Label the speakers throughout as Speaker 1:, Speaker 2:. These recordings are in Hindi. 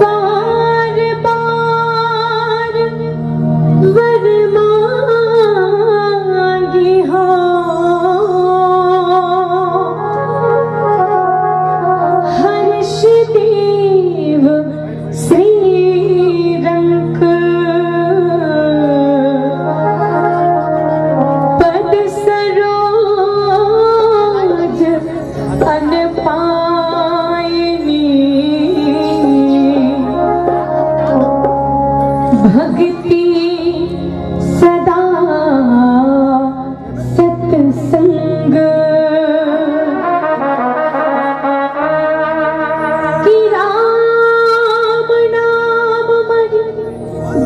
Speaker 1: बार बार वर मांगी हो, हर्ष देव श्री रंक पद सरोज अन पायनी, भक्ति सदा सत्संग की, राम नाम मणि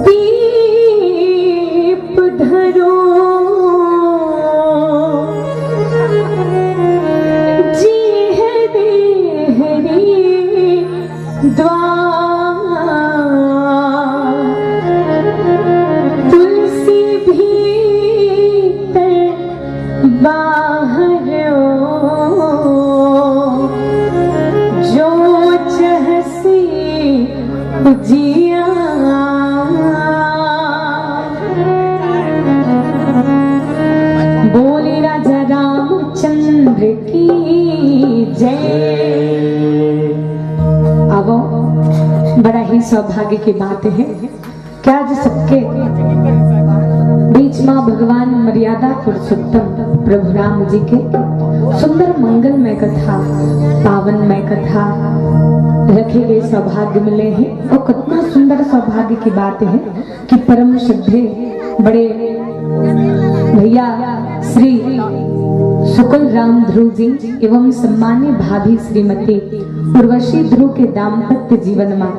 Speaker 1: दीप धरो, जी है देहरी द्वार, तुलसी भीतर बाहर जो चहसी जिया, बोले राजा रामचंद्र की जय। अब बड़ा ही सौभाग्य की बात है कि आज सबके बीच मां भगवान मर्यादा पुरुषोत्तम प्रभु राम जी के सुंदर मंगलमय कथा, पावनमय कथा रखे गए सौभाग्य मिले हैं। और कितना सुंदर सौभाग्य की बात है कि परम श्रद्धेय बड़े भैया श्री शुक्ल राम ध्रुव जी एवं सम्मान्य भाभी श्रीमती उर्वशी ध्रुव के दाम्पत्य जीवन में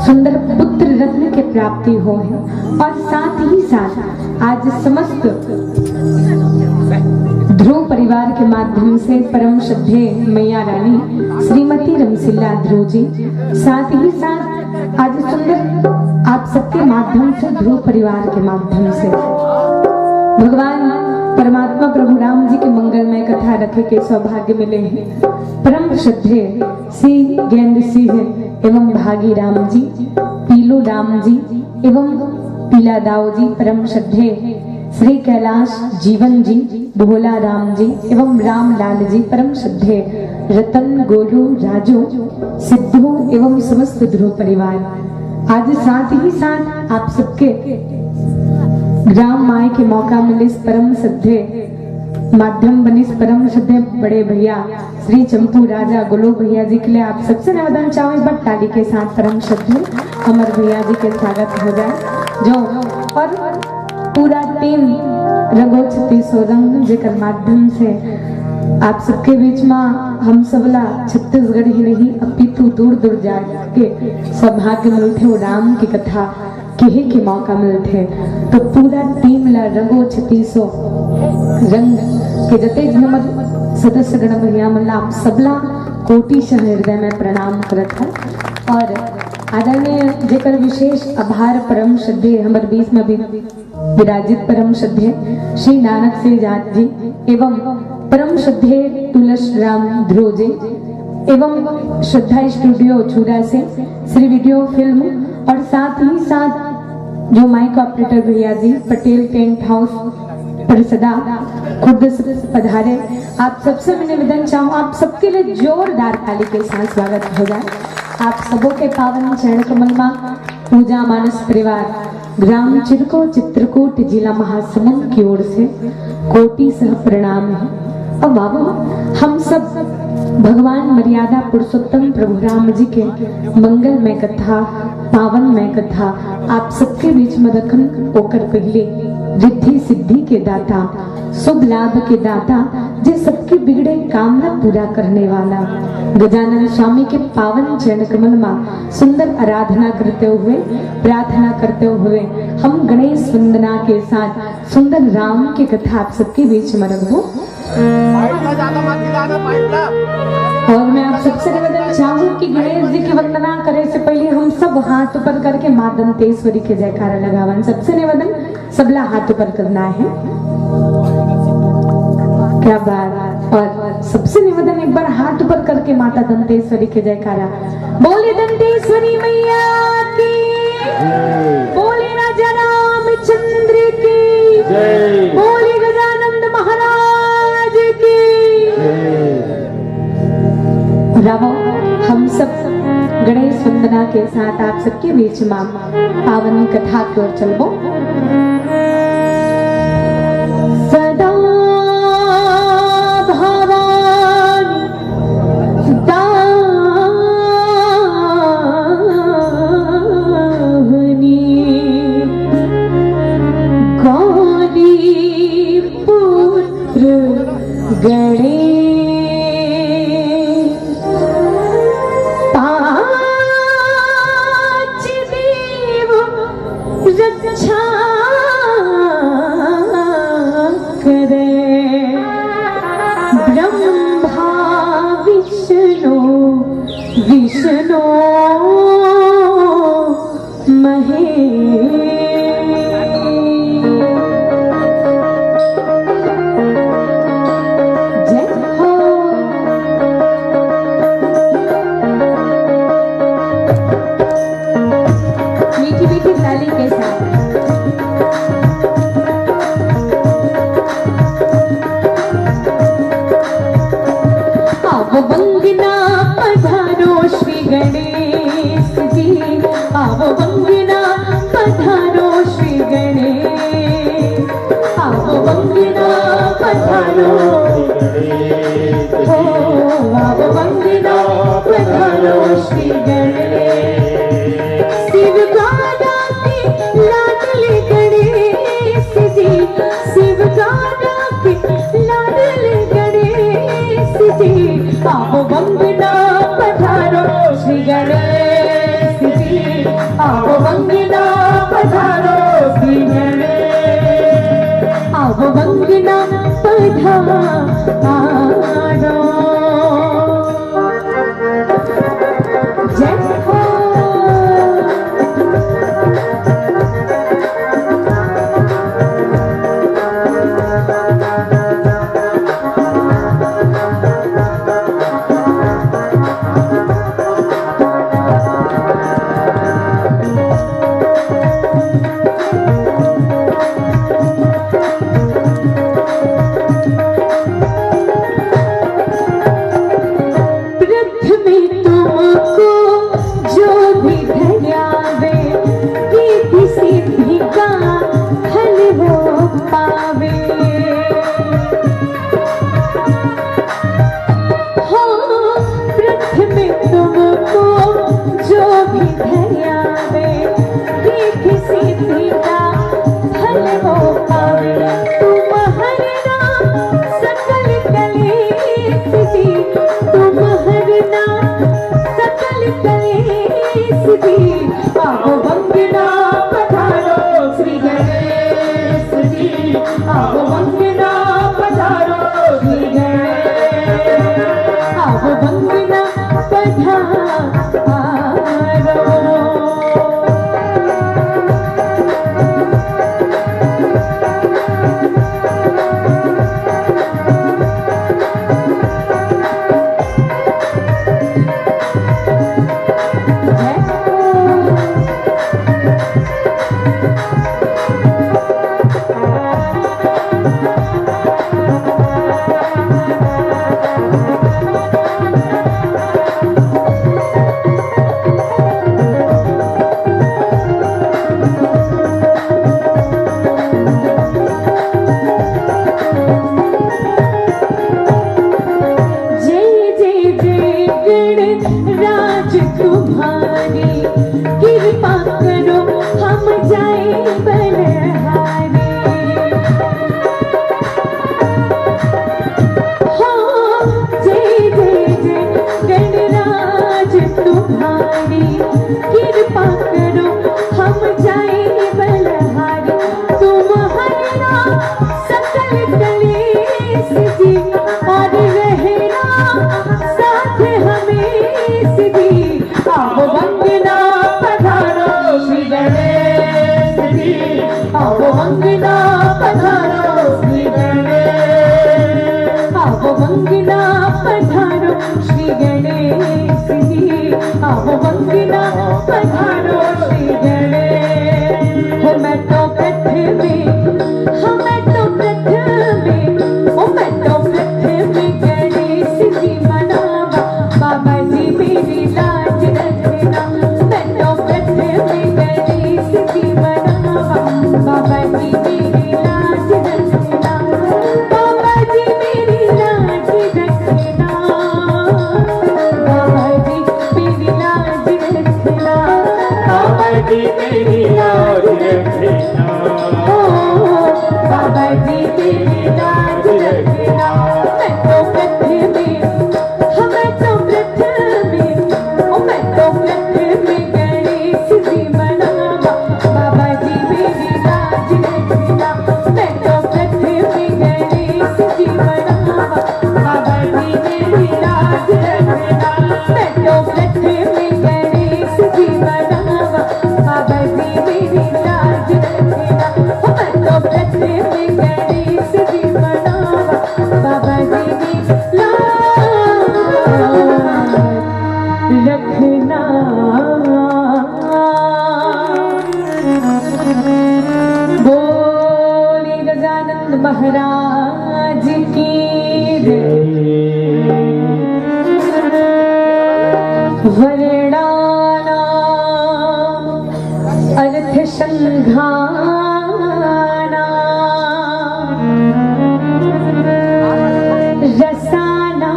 Speaker 1: सुंदर पुत्र रत्न के प्राप्ति हो है। और साथ ही साथ आज समस्त ध्रुव परिवार के माध्यम से परम श्रद्धेय मैया रानी श्रीमती रमसिल्ला ध्रुव जी, साथ ही साथ आज सुंदर आप सबके माध्यम से ध्रुव परिवार के माध्यम से भगवान परमात्मा प्रभु राम जी के मंगलमय कथा रखे के सौभाग्य मिले हैं। परम श्रद्धेय श्री ज्ञान सिंह एवं भागी राम जी, पीलू राम जी एवं पीला दाऊ जी, परम श्रद्धेय श्री कैलाश जीवन जी, भोला राम जी एवं राम लाल जी, परम श्रद्धेय रतन गोलू राजू सिद्धू एवं समस्त ध्रुव परिवार। आज साथ ही साथ आप सबके ग्राम माए के मौका मिले इस परम श्रद्धेय माध्यम बनी इस परम श्रद्धेय बड़े भैया श्री चंपू राजा गुलो भैया जी के लिए आप सबसे निवेदन चाहे बट ताली के साथ परम श्रद्धेय अमर भैया जी के स्वागत हो जाए। जो और पूरा टीम रंगोछती सोरंग जेकर माध्यम से आप सबके बीच में हम सबला छत्तीसगढ़ ही नहीं अपितु दूर दूर जाके सौभाग्य मिलते हो राम की कथा कहे के मौका मिलते। तो पूरा टीम ला रंगो 3600 रंग के जते हमर सदस्य गण भैया मल्ला आप सबला कोटि से हृदय में प्रणाम करत है। और आदरणीय जेकर विशेष आभार परम श्रद्धेय हमर बीच में भी विराजित परम श्रद्धेय श्री नानक से जात जी एवं परम श्रद्धेय तुलस राम ध्रुव जी एवं श्रद्धा स्टूडियो चूड़ा से श्री वीडियो फिल्म, और साथ ही साथ जो माइक ऑपरेटर भैया जी पटेल टेंट हाउस पर सदा खुद पधारे। आप सबसे मैं निवेदन चाहूँ आप सबके लिए जोरदार ताली के साथ स्वागत हो जाए। आप सबों के पावन चरण कमल में पूजा मानस परिवार ग्राम चिरको चित्रकूट जिला महासमुंद की ओर से कोटि सह प्रणाम है। और बाबू हम सब भगवान मर्यादा पुरुषोत्तम प्रभु राम जी के मंगलमय कथा पावनमय कथा आप सबके बीच में रखन होकर पहले रिद्धि सिद्धि के दाता शुभ लाभ के दाता जे सबके बिगड़े कामना पूरा करने वाला गजानन स्वामी के पावन चरण कमल में सुंदर आराधना करते हुए प्रार्थना करते हुए हम गणेश वंदना के साथ सुंदर राम की कथा आप सबके बीच में रखूं। और मैं आप सबसे निवेदन चाहूँ कि गणेश जी की वंदना करे से पहले हम सब हाथ ऊपर करके मां दंतेश्वरी के जयकारा लगावन। सबसे निवेदन सबला हाथ ऊपर करना है। क्या बात। और सबसे निवेदन एक बार हाथ ऊपर करके माता दंतेश्वरी के जयकारा बोले दंतेश्वरी मैया की, बोले राजा रामचंद्र की, बोले गजानंद महाराज की। रामो, हम सब गणेश वंदना के साथ आप सबके बीच में पावन कथा की ओर चलबो। सदा भवानी विष्णु महेश। जय हो। मीठी मीठी ताली के साथ वंदना पधारो श्री गणेश जी, आओ वंदना पधारो श्री गणेश, आओ वंदना पधारो हो, आओ वंदना पधारो श्री गणेश। शिव गाना के लाडले गणेश जी, शिव गाना के लाडले गणेश जी, आओ वंदना पधारो श्री गणेश जी, आओ वंदना पधारो श्री गणेश, आओ वंदना पधारो। जय हो। आओ वंदना पधारो श्री गणेश जी, आओ वंदना पधारो श्री गणेश, आओ वंदना पधारो। हो मंगना पधारो श्री गणेश हो मैं तो पृथ्वी हाँ मैं तो पृथ्वी हो मैं तो पृथ्वी गणेश जी मनावा बाबा जी मेरी लाज रखना मैं तो पृथ्वी गणेश जी मनावा बाबा जी मेरी लाज रखना बाबा जी मेरी लाज रखना बाबा जी मेरी लाज रखना बाबा जी मेरी लाज रखना ओ बाबा जी मेरी लाज रखना मैं तो पृथ्वी हाँ मैं तो पृथ्वी ओ मैं तो पृथ्वी गणेश जी मनावा बाबा जी मेरी लाज रखना मैं तो पृथ्वी गणेश जी मनावा बाबा जी मेरी लाज रखना मैं तो पृथ्वी गणेश जी मनावा बाबा जी मेरी लाज रखना मैं तो पृथ्वी गणेश जी मनावा बाबा जी मेरी लाज रखना बोले गजानन महाराज की वर्णाना अर्थ संघाना रसाना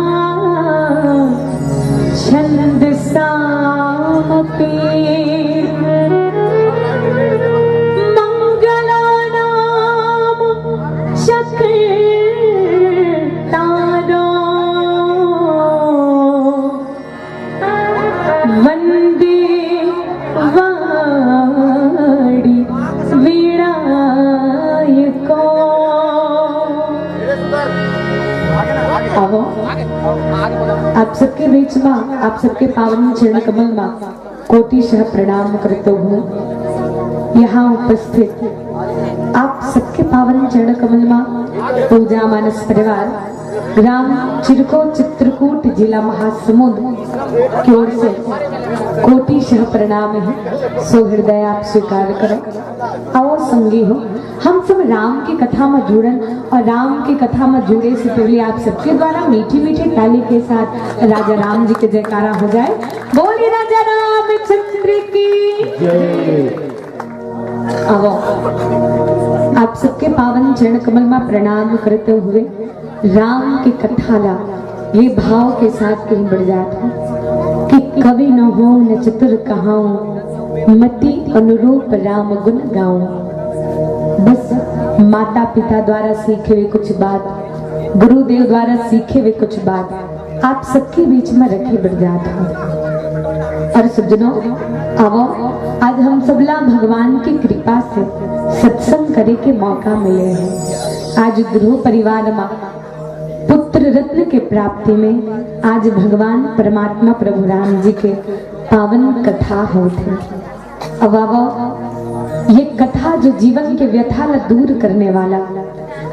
Speaker 1: छंद सामपी मंगलानाम चक्र तारो वंदे वाणी वीणायको आओ आप सबके बीच में आप सबके पावन चरण कमल में कोटिशः प्रणाम करते हूँ। यहाँ उपस्थित आप सबके पावन चरण कमल में पूजा मानस परिवार ग्राम चिरको चित्रकूट जिला महासमुंद की ओर से कोटिशः प्रणाम है। सो हृदय आप स्वीकार करो। आओ संगी हो हम सब राम की कथा में जुड़न और राम की कथा में जुड़े से पहले आप सबके द्वारा मीठी मीठी ताली के साथ राजा राम जी के जयकारा हो जाए। बोलिए राजा रामचंद्र की जय। आओ आप सबके पावन चरण कमल में प्रणाम करते हुए राम की कथा ला ये भाव के साथ कहीं बढ़ जाता कि कवि न हो न चतुर कहाऊं मति अनुरूप राम गुण गाऊं। बस माता पिता द्वारा सीखे हुए कुछ बात गुरुदेव द्वारा सीखे हुए कुछ बात आप सबके बीच में रखे बढ़ जाता हूँ। और सज्जनों आओ आज हम सबला भगवान की कृपा से सत्संग करे के मौका मिले हैं। आज ध्रुव परिवार में पुत्र रत्न के प्राप्ति में आज भगवान परमात्मा प्रभु राम जी के पावन कथा होते। अब ये कथा जो जीवन के व्यथा ला दूर करने वाला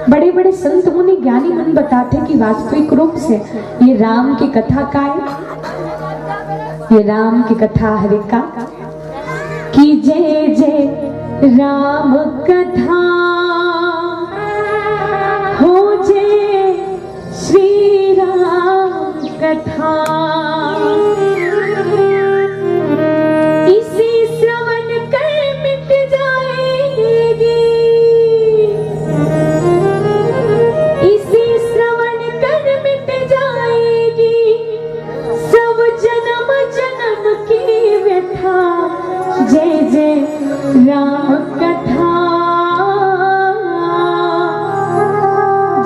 Speaker 1: बड़े बड़े संत मुनि ज्ञानी मन बताते कि वास्तविक रूप से ये राम की कथा का है। ये राम की कथा हरे का कि जय जय राम कथा हो जय श्री राम कथा इसी श्रवण कर मिट जाएगी इसी श्रवण कर मिट जाएगी सब जन्म जन्म की व्यथा जय जय राम कथा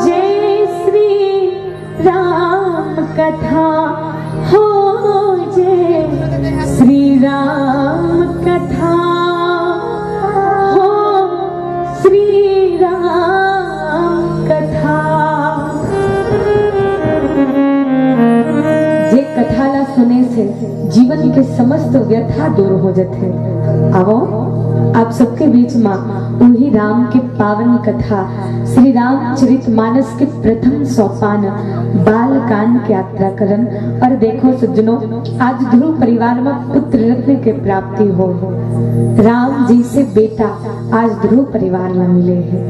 Speaker 1: जय श्री राम कथा हो जय श्री राम कथा हो श्री राम कथा। जे कथा ला सुने से जीवन के समस्त व्यथा दूर हो जाते। आओ आप सबके बीच में वही राम की पावन कथा श्री रामचरितमानस के प्रथम सोपान बाल कान की यात्रा करन। और देखो सज्जनों, आज ध्रुव परिवार में पुत्र रत्न के प्राप्ति हो। राम जी से बेटा आज ध्रुव परिवार में मिले हैं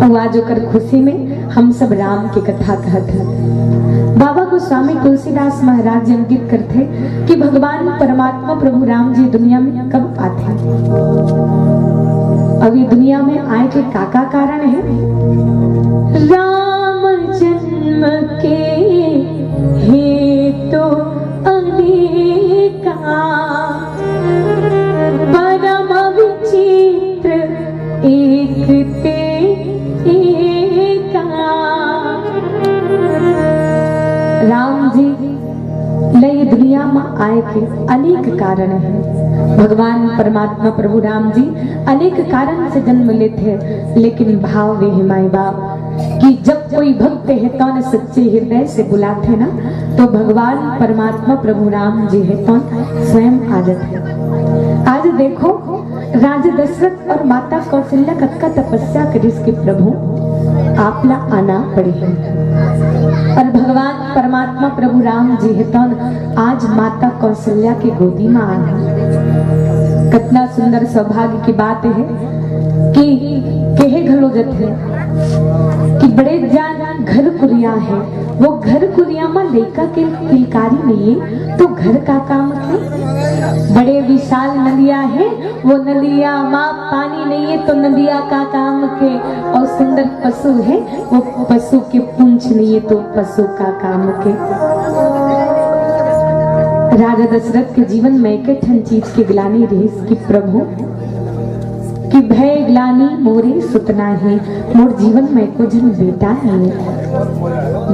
Speaker 1: और आज ओकर खुशी में हम सब राम की कथा कहते हैं। बाबा गोस्वामी तुलसीदास महाराज जी अंकित करते कि भगवान परमात्मा प्रभु राम जी दुनिया में कब आते हैं। अभी दुनिया में आए के काका कारण है। राम जन्म के हेतु अनेका परम विचित्र एक ते एका। राम जी नई दुनिया में आए के अनेक कारण हैं। भगवान परमात्मा प्रभु राम जी अनेक कारण से जन्म लेते, लेकिन भाव वे माई बाप कि जब कोई भक्त है तो सच्चे हृदय से बुलाते ना, तो भगवान परमात्मा प्रभु राम जी है तो स्वयं आ जाते हैं। आज देखो राजा दशरथ और माता कौशल्या कत्का तपस्या करी कि प्रभु आपला आना पड़ी है। और भगवान परमात्मा प्रभु राम जी है तो आज माता कौशल्या की गोदी में आए। कितना सुंदर सौभाग्य की बात है कि कहे घलो जथे कि बड़े जान घर कुरिया है, वो घर कुरिया में लेका के किलकारी नहीं है तो घर का काम है। बड़े विशाल नदिया है, वो नदिया माँ पानी नहीं है तो नदिया का काम के। और सुंदर पशु है, वो पशु के पूंछ नहीं है तो पशु का काम के। राजा दशरथ के जीवन में एक चीज की ग्लानि रही कि प्रभु कि भय ग्लानि मोरे सुतना है, मोर जीवन में कुछ बेटा नहीं है।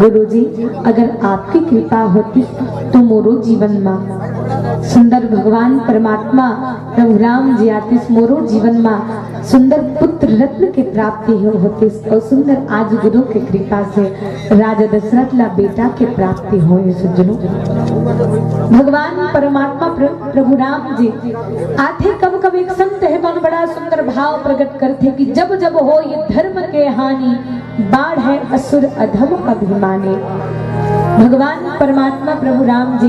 Speaker 1: गुरुजी अगर आपकी कृपा होती तो मोरो जीवन में सुंदर भगवान परमात्मा प्रभु राम जी आते, मोरो जीवन में सुंदर पुत्र रत्न की प्राप्ति होती और सुंदर आज गुरु की कृपा से राजा दशरथ ला बेटा की प्राप्ति हो। सज्जनों, भगवान परमात्मा प्रभु राम जी आते कब कब एक संत है तो बड़ा सुंदर भाव प्रकट करते कि जब जब हो ये धर्म के हानि, बाढ़ है असुर अधम अभिमानी। भगवान परमात्मा प्रभु राम जी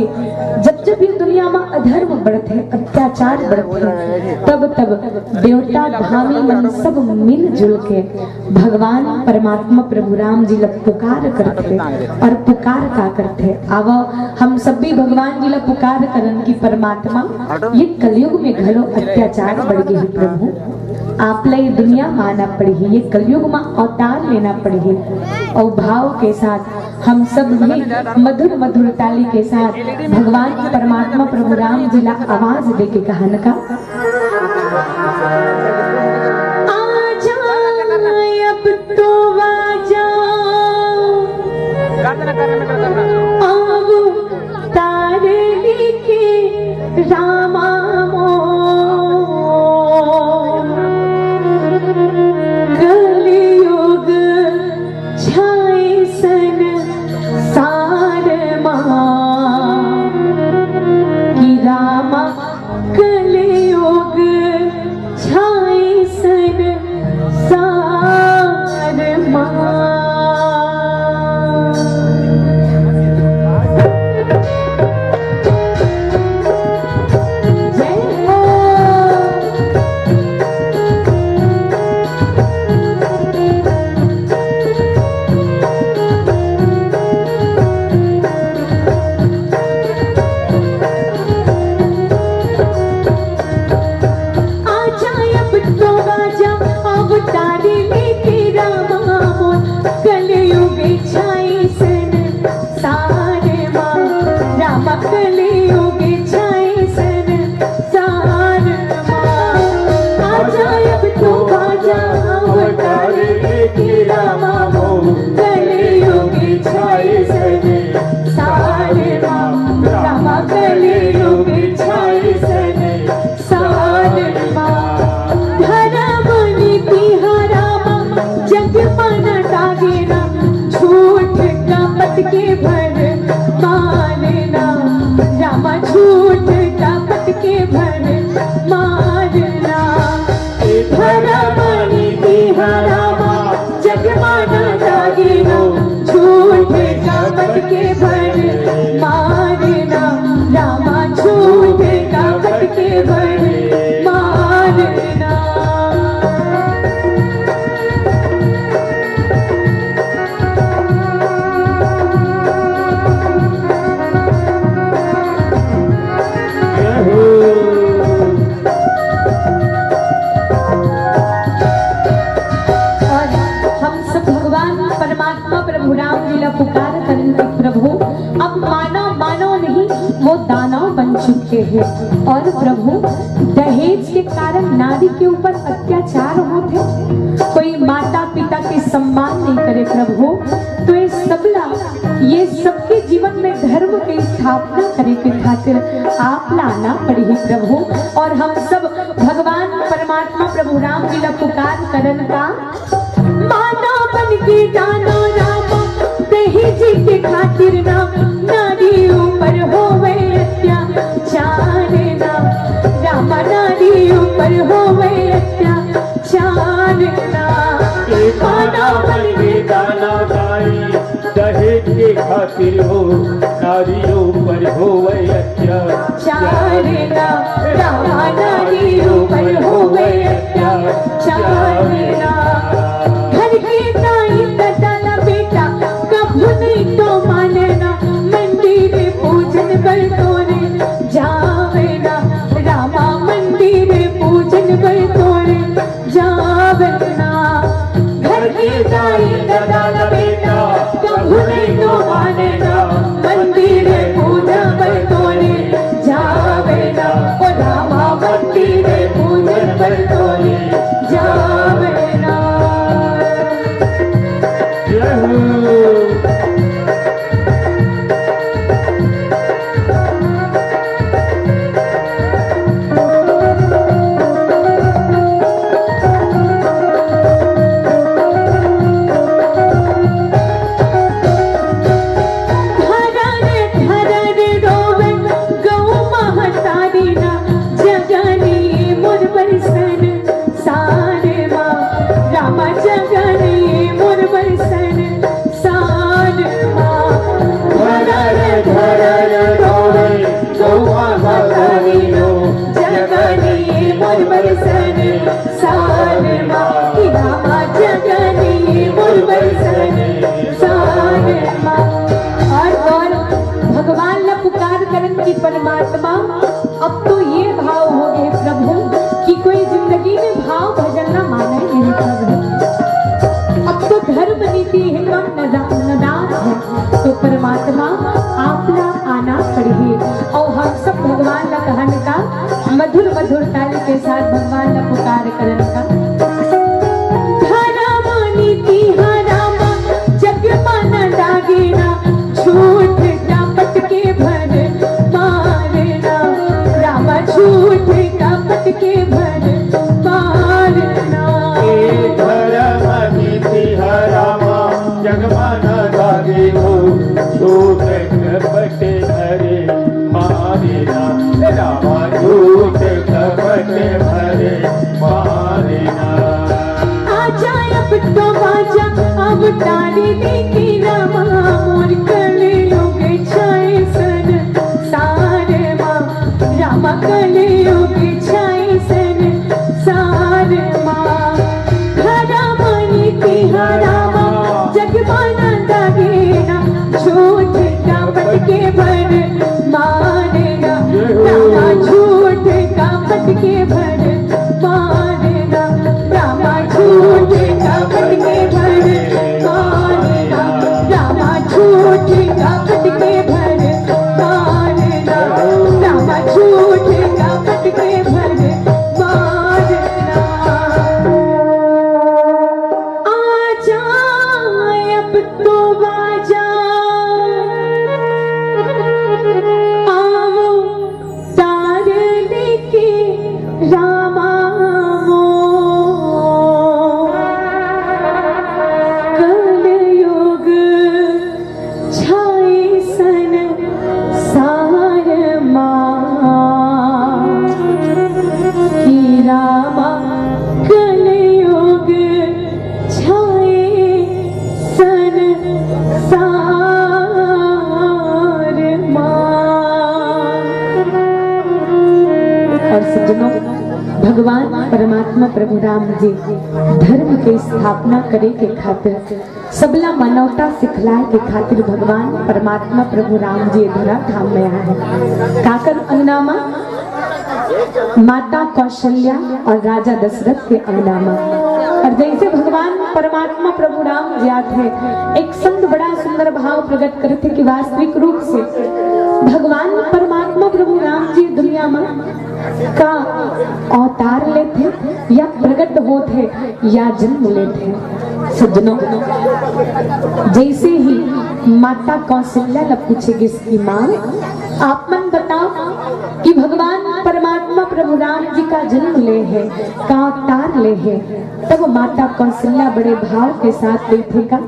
Speaker 1: जब जब ये दुनिया में अधर्म बढ़ते, अत्याचार बढ़ते, तब तब देवता धामी मन सब मिलजुल के भगवान परमात्मा प्रभु राम जी ला पुकार करते। और पुकार का करते आवो हम सब भी भगवान जी ला पुकार करन की परमात्मा ये कलयुग में घलो अत्याचार बढ़ गए प्रभु, आप ला ये दुनिया माना पड़ी, ये कलयुग में अवतार लेना पड़ी। और भाव के साथ हम सब भी मधुर मधुर ताली के साथ भगवान परमात्मा प्रभु राम जी ला आवाज दे के कहन का आजा अब तो आजा आओ तारे लेके रामा करते हैं। और प्रभु दहेज के कारण नारी के ऊपर अत्याचार होते, कोई माता पिता के सम्मान नहीं करे प्रभु, तो ये सबके जीवन में धर्म की स्थापना करे के खातिर आप लाना पड़ी प्रभु। और हम सब भगवान परमात्मा प्रभु राम जी ला पुकार करन का, माना बन के जानो राम दहेज के खातिर ना नारी ऊपर होवे अत्याचार ना, रामा नारी ऊपर होवे अत्याचार ना।
Speaker 2: माना बन के जाना दहेज के खातिर हो नारियों पर हो
Speaker 1: अत्याचार ना, रामा नारियों पर हो अत्याचार ना। घर के नाई दादा बेटा कभू नहीं तो मानना, मंदिर पूजन कर तोरे जावे ना, रामा मंदिर पूजन कर तोरे जावे ना। घर के नाई दादा बेटा कभू नहीं तो मानना, मंदिर पूजा कर तोरे जावे ना, ओ रामा मंदिर पूजन कर तोरे जावे ना। भगवान ने पुकार करन की परमात्मा, अब तो ये भाव हो गए प्रभु कि कोई जिंदगी में भाव भजन न माने नहीं प्रभु। अब तो धर्म नीति है नदान है, तो परमात्मा आपला आना पड़े। और हम सब भगवान का कहन का मधुर मधुर ताल के साथ भगवान का पुकार करन का, धर्म नीति हरामा जग मन दागेना, झूठ कपट के भर मारना, रामा झूठ कपट के भर मारना।
Speaker 2: धर्म नीति हरामा जग मन दागे हो, झूठ कपट भरे मारना, रामा झूठ कपट भरे मारना।
Speaker 1: आजा अब तो बाजा अब तारी देखी रामा, मोर कलियुग छाए सन सारे माँ, रामा कलियुग छाए सन सारे माँ। हरामा नीति हरामा जग माना दागेना, झूठ कपट के भर मारेगा, रामा झूठ कपट के भर मारेगा, रामा झूठ कपट के भर मारेगा, रामा झूठ कपट के भर मारेगा, रामा झूठ कपट के भर मारेगा। आजा अब तो बाजा आओ तार लेके रामा वो, कलयुग छाए सन सार माँ, कि रामा कलयुग छाए सन सार माँ। और सज्जनों, भगवान परमात्मा प्रभु राम जी धर्म की स्थापना करे के खातिर, सबला मानवता सिखलाए के खातिर भगवान परमात्मा प्रभु राम जी धरा धाम में आए हैं। काकर अंगनामा माता कौशल्या और राजा दशरथ के अंगनामा। और जैसे भगवान परमात्मा प्रभु राम जी आते, एक संत बड़ा सुंदर भाव प्रकट करते कि वास्तविक रूप से भगवान परमात्मा परमात्मा प्रभु राम जी दुनिया में का अवतार लेते या प्रकट होते या जन्म लेते। सज्जनों, जैसे ही माता कौशल्या ने पूछेगी इसकी माँ, आप मन बताओ कि भगवान परमात्मा प्रभु राम जी का जन्म ले है, का अवतार ले है, तब माता कौशल्या बड़े भाव के साथ बैठेगा।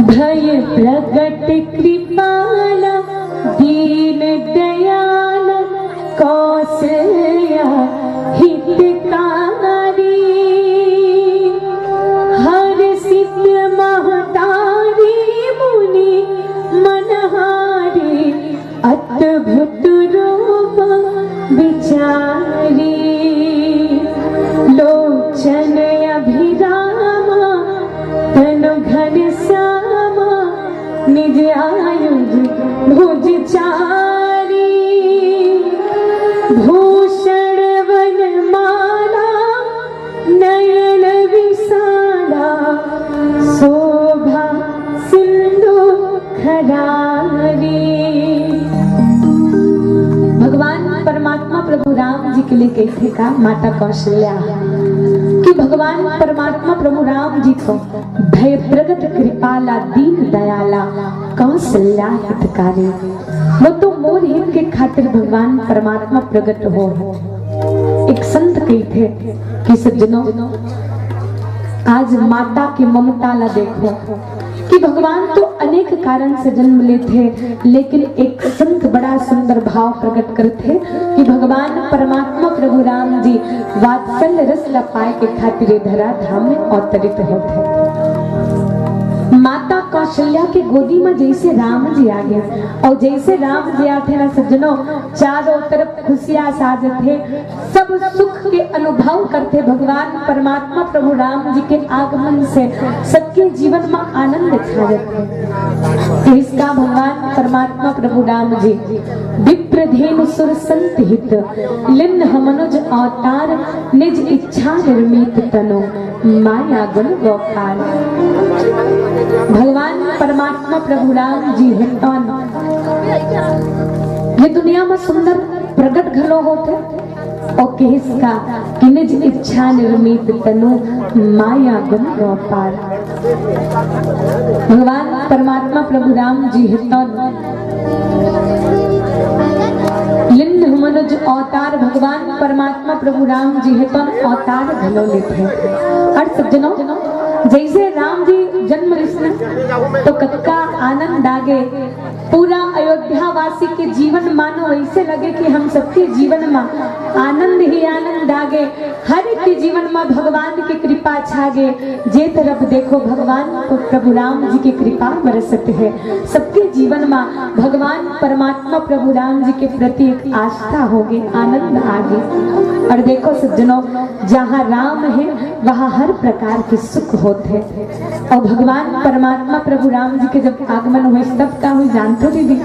Speaker 1: भय प्रगट कृपाल दीन दयाल कौशल्या हितकारी, हर सिद्ध महतारी मुनि मनहारी, अद्भुत रूप विचारी, लोचन अभिरामा तनु घन श्यामा, निज आयुध भुज चारी, भूषण वनमाला नयन विशाला, शोभा सिंधु खरारी। भगवान परमात्मा प्रभु राम जी के लिए कहते का माता कौशल्या कि भगवान परमात्मा प्रभु राम जी को भय प्रगट कृपाला दीन दयाला कौशल्या हितकारी, वो तो मोर हित के खातिर भगवान परमात्मा प्रगट हो। एक संत कहते कि सज्जनों, आज माता की ममता ला देखो कि भगवान तो अनेक कारण से जन्म लेते, लेकिन एक संत बड़ा सुंदर भाव प्रकट करते कि भगवान परमात्मा प्रभु राम जी वात्सल्य रस ला पाए के खातिर धरा धाम में अवतरित होते। माता कौशल्या के गोदी में जैसे राम जी आ गए और जैसे राम जी आते ना सज्जनों, चारों तरफ खुशियां साजते, सब सुख के अनुभव करते। भगवान परमात्मा प्रभु राम जी के आगमन से सबके जीवन में आनंद छा जाते। इसका भगवान परमात्मा प्रभु राम जी विप्रधेनु सुर संत हित, लिन्न मनुज अवतार, निज इच्छा निर्मित तनु, माया गुण गोपाल। भगवान परमात्मा प्रभु राम जी हितौन ये दुनिया में सुंदर प्रगट घलो होते और किसका कि निज इच्छा निर्मित तनु, माया गुण गोपाल। भगवान परमात्मा प्रभु राम जी हितौन लिन्न मनुज अवतार, भगवान परमात्मा प्रभु राम जी हितौन अवतार घलो लेते। और सज्जनों, जैसे राम जी जन्म लिस्न तो कतका आनंद आगे, पूरा अयोध्या वासी के जीवन मानो ऐसे लगे कि हम सबके जीवन में आनंद ही आनंद आगे, हर एक के जीवन में भगवान की कृपा छागे। जे तरफ देखो भगवान को प्रभु राम जी की कृपा बरसते है, सबके जीवन में भगवान परमात्मा प्रभु राम जी के प्रति एक आस्था होगी, आनंद आगे। और देखो सज्जनों, जहाँ राम है वहाँ हर प्रकार के सुख होते। और भगवान परमात्मा प्रभु राम जी के जब आगमन हुए तब का हुई जानते दीदी,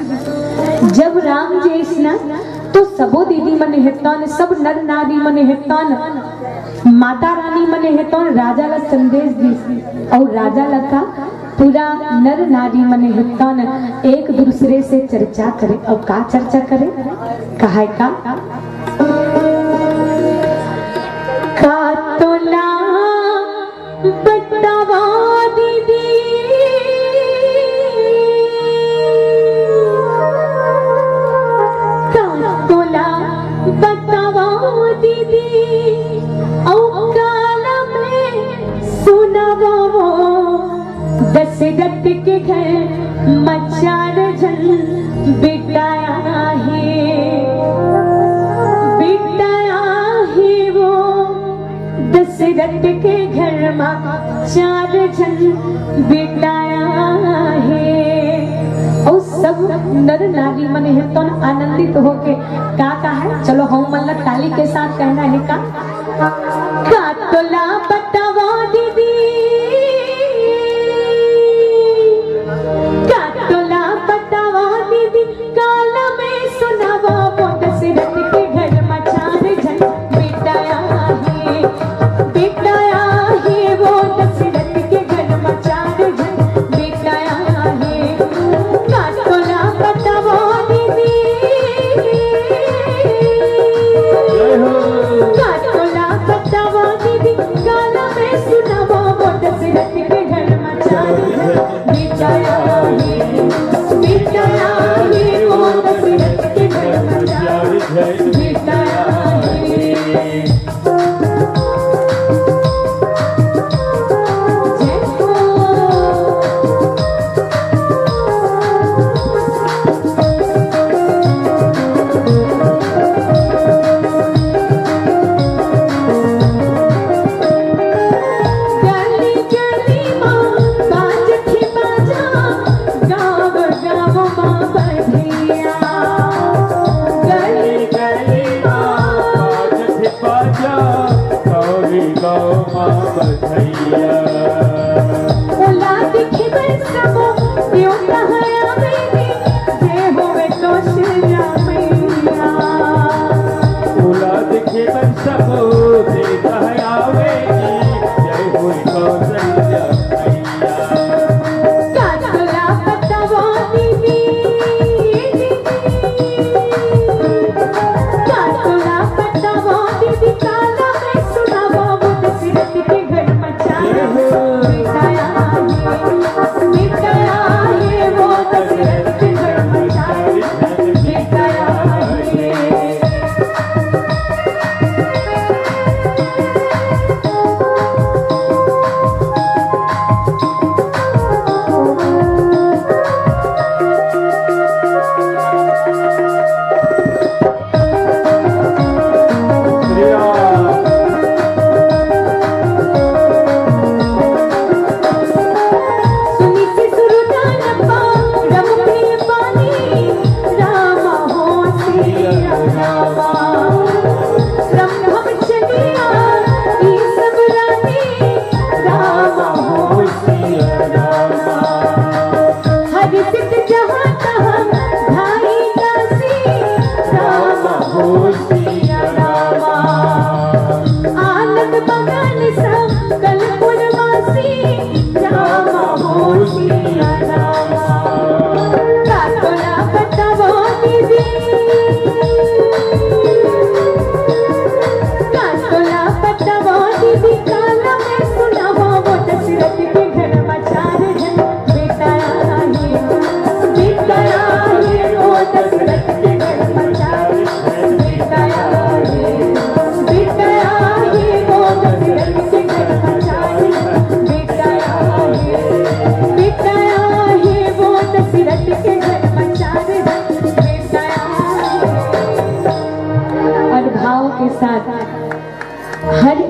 Speaker 1: जब राम जी स्ना तो सबो दीदी मने हेतौन, सब नर नारी मने हेतौन, माता रानी मने हेतौन राजा ला संदेश दी। और राजा ला का पूरा नर नारी मने हेतौन एक दूसरे से चर्चा करे। और का चर्चा करे, कहा का तोला बतावा दीदी, तोला बतावा दीदी, औ काल में सुनावा वो दशरथ के घर मचार जन बिटाया है, बिटाया है वो दशरथ के घर में चार जन बिटाया है। और सब नर नारी मन हेतौन आनंदित होके का है, चलो हम मतलब ताली के साथ कहना है का तोला बतावा दीदी, का तोला बतावा दीदी, काल में सुनावा वो दशरथ के घर में चार जन बिटाया है, बिटाया है वो दशरथ के घर में चार जन बिटाया है। का तोला बतावा दीदी,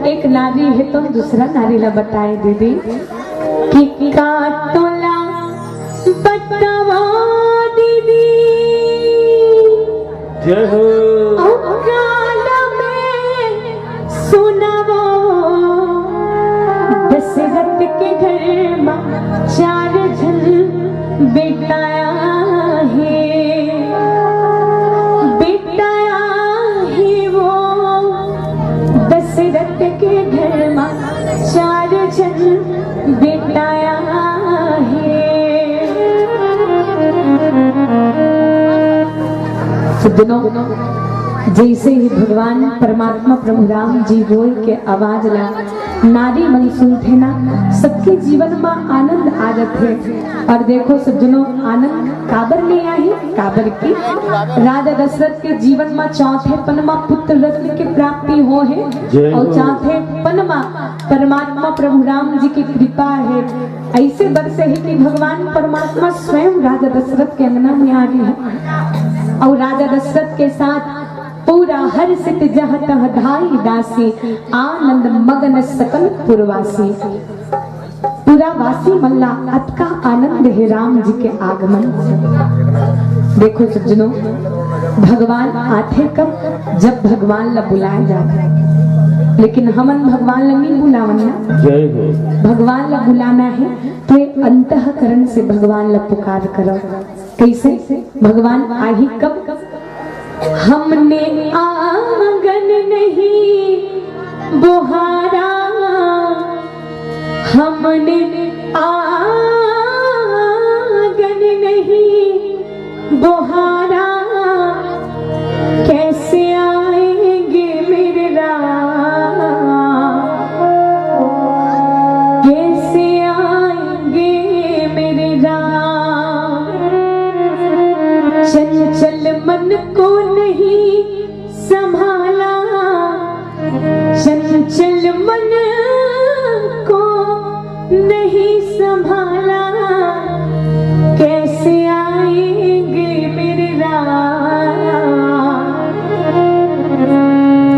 Speaker 1: एक नारी है तो दूसरा नारी ला बताए दीदी कि काटोला बतावा दीदी
Speaker 2: जय हो
Speaker 1: काला में सुनावो दशरथ के घर में चार जन बेटाया है वो दशरथ के घर में चार जन बेटाया है। सुनो जैसे ही भगवान परमात्मा प्रभु राम जी बोल के आवाज ला नारी मन सुनते ना सबके जीवन में आनंद आ जाते। और देखो सज्जनों आनंद काबर ले आई काबर की राजा दशरथ के जीवन में चौथे पनमा पुत्र रत्न की प्राप्ति हो है और चौथे पनमा परमात्मा प्रभु राम जी की कृपा है। ऐसे बरसे है कि भगवान परमात्मा स्वयं राजा दशरथ के अंगना में आ गए और राजा दशरथ के साथ पूरा हर्षित जहत धाई दासी आनंद मगन सकल पुरवासी पूरा वासी मल्ला अतका आनंद है राम जी के आगमन। देखो सज्जनों भगवान आते कब जब भगवान ला बुलाया जाता लेकिन हमन भगवान ला नहीं बुलावन ना भगवान ला बुलाना है तो अंतःकरण से भगवान ला पुकार करो। कैसे भगवान आही कब हमने आंगन नहीं बुहारा हमने आंगन नहीं बुहारा कैसे आएंगे मेरे राम कैसे आएंगे मेरे राम चंचल मन को नहीं संभाल चंचल मन को नहीं संभाला, कैसे आएंगे मेरे राम,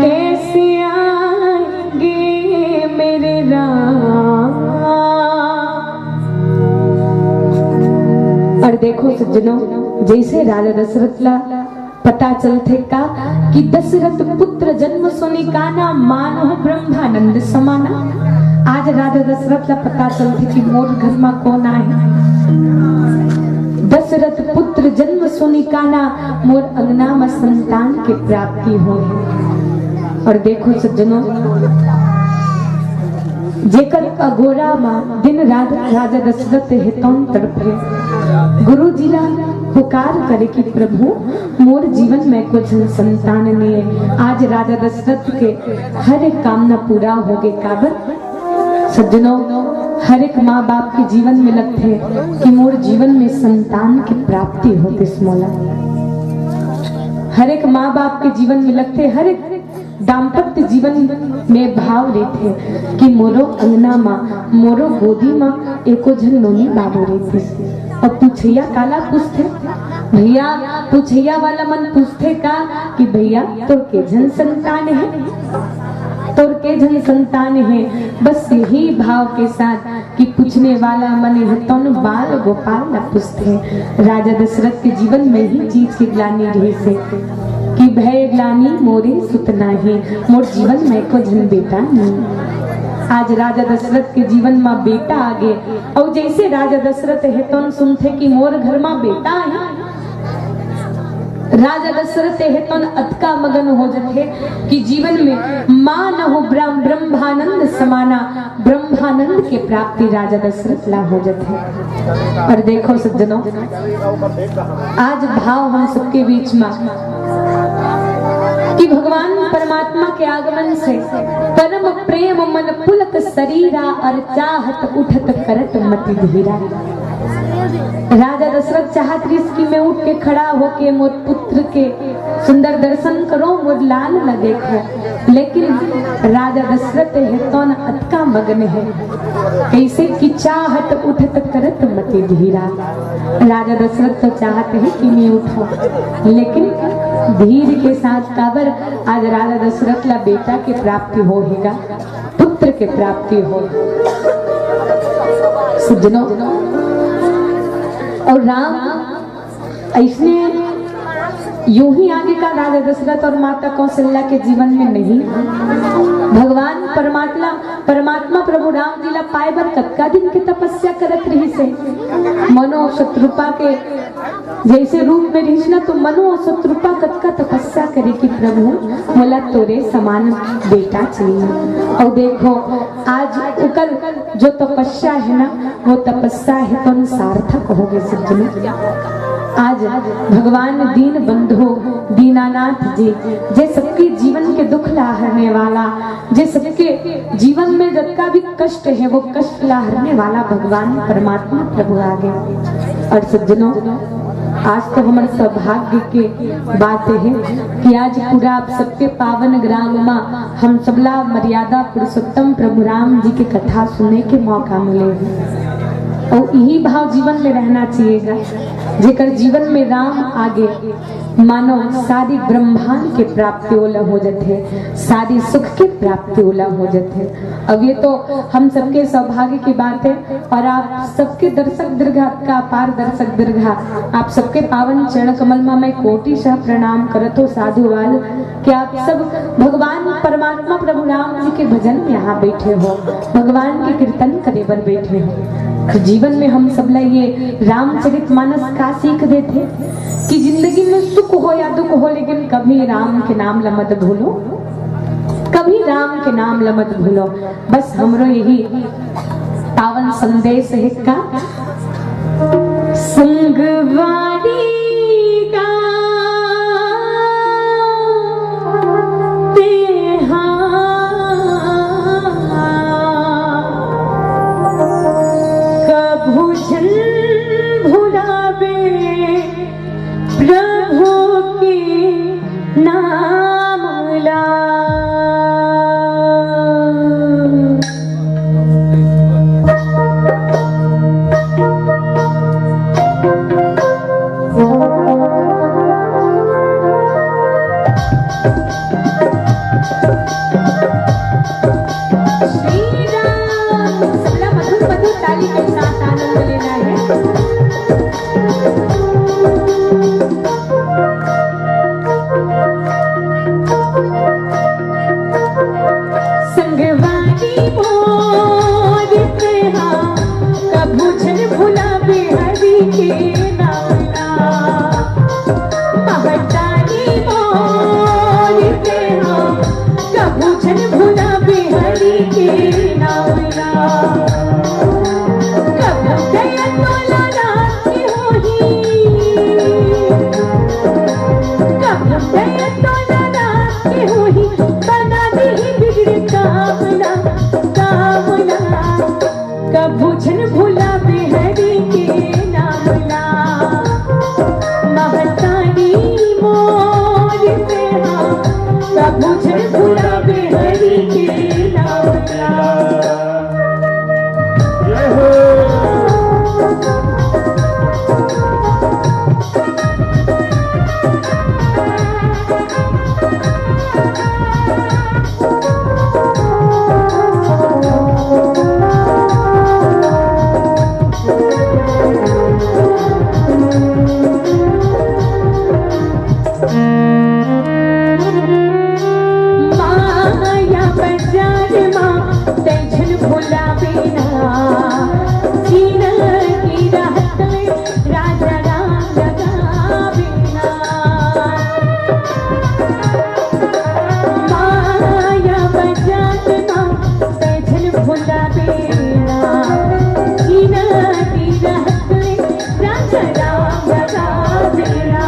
Speaker 1: कैसे आएंगे मेरे राम। और देखो सज्जनों, जैसे राजा दशरथ ला पता चलते का कि दशरथ पुत्र जन्म सुनी काना, मानो ब्रह्मानंद समाना। आज राजा दशरथ ला पता चलते कि मोर घर में कौन आए। दशरथ पुत्र जन्म सुनी काना, मोर अंगना में संतान के प्राप्ति हो। और देखो सज्जनों, जेकर अगोरा में दिन रात राजा दशरथ हितौन तड़पे, गुरु जी ला पुकार करे कि प्रभु मोर जीवन में कुछ संतान नहीं है। आज राजा दशरथ के हर एक कामना पूरा हो गए। काबर सज्जनों, हर एक माँ बाप के जीवन में लगते कि मोर जीवन में संतान की प्राप्ति होती स्मोला। हर एक माँ बाप के जीवन में लगते, हर एक दाम्पत्य जीवन में भाव रहते कि मोरो अंगना माँ, मोरो गोदी माँ एको जन नोनी बाबू रहते। और पूछैया काला पूछते, भैया पूछैया वाला मन पूछते का कि भैया तोर के जन संतान है, तोर के जन संतान है। बस यही भाव के साथ कि पूछने वाला मन है तो बाल गोपाल न पूछते। राजा दशरथ के जीवन में ही चीज की ग्लानि रही से कि भय ग्लानि मोरे सुतना है, मोर जीवन में को जन बेटा नहीं। आज राजा दशरथ के जीवन में बेटा आ गए। और जैसे राजा दशरथ है तो सुनते कि मोर घर में बेटा है, राजा दशरथ है तो अतका मगन हो जाते कि जीवन में मां न हो ब्रह्मानंद समाना, ब्रह्मानंद के प्राप्ति राजा दशरथ ला हो जाते। और देखो सज्जनों, आज भाव हम सबके बीच में कि भगवान परमात्मा के आगमन से परम प्रेम मन पुलक शरीरा, और चाहत उठत करत मति धीरा। राजा दशरथ चाहत कि मैं उठ के खड़ा होके मोर पुत्र के सुंदर दर्शन करो, मोर लाल न देखो। लेकिन राजा दशरथ है तो न अतका मगन है कैसे कि चाहत उठत करत मति धीरा। राजा दशरथ तो चाहते हैं कि मैं उठो, लेकिन धीर के साथ। काबर आज राजा दशरथ ला बेटा के प्राप्ति होगा, पुत्र के प्राप्ति हो। सज्जनों, और राम ऐसने यूं ही आगे का राजा दशरथ और माता कौशल्या के जीवन में नहीं। भगवान परमात्मा प्रभु राम जी ला पाए बर कतका दिन की तपस्या करत रही से। मनो शत्रुपा के जैसे रूप में रही ना, तो मनो शत्रुपा कतका तपस्या करे कि प्रभु मोला तोरे समान बेटा चाहिए। और देखो आज उकर जो तपस्या है ना, वो तपस्या है तो सार्थक हो गए सज्जनों। आज भगवान दीन बंधु दीनानाथ जी, जे सबके जीवन के दुख ला हरने वाला, जे सबके जीवन में जितना भी कष्ट है वो कष्ट ला हरने वाला भगवान परमात्मा प्रभु आ गए। और सज्जनों, आज तो हमारे सौभाग्य के बात है कि आज पूरा आप सबके पावन ग्राम में हम सबला मर्यादा पुरुषोत्तम प्रभु राम जी की कथा सुनने के मौका मिले हैं। और यही भाव जीवन में रहना चाहिएगा, जेकर जीवन में राम आगे मानो सारी ब्रह्मांड के प्राप्ति ओला हो जाते, सारी सुख के प्राप्ति ओला हो जाते। अब ये तो हम सबके सौभाग्य की बात है। और आप सबके दर्शक दीर्घा का अपार दर्शक दीर्घा, आप सबके पावन चरण कमल में मैं कोटिशः प्रणाम करत हो साधुवाद कि आप सब भगवान परमात्मा प्रभु राम जी के भजन में यहाँ बैठे हो, भगवान के कीर्तन करे बर बैठे हो। जीवन में हम सब ला ये रामचरितमानस का सीख देते कि जिंदगी में सुख हो या दुख हो, लेकिन कभी राम के नाम ला मत भूलो, कभी राम के नाम ला मत भूलो। बस हमरो यही पावन संदेश है का संगवारी का प्रभु के नाम ला। के साथ आनंद लेना है। संगवारी मोर तेहा कभू छन भुलावे हरि के नामना महतारी मोर तेहा कभू छन भुलावे हरि के नामना कभू दया तोला रात की होही कभू दया तोला रात की होही बना दी बिगड़े कामना कामना कभू छन भुलावे हरि के नामना महतारी मोर तेहा कभू छन भुलावे हरि के नामना।
Speaker 2: जय हो।
Speaker 1: माया बाजार माँ टेंशन भुलावे ना जीन की राहत में राजा राम लगावे ना माया बाजार माँ टेंशन भुलावे ना जीन की राहत में राजा राम लगावे ना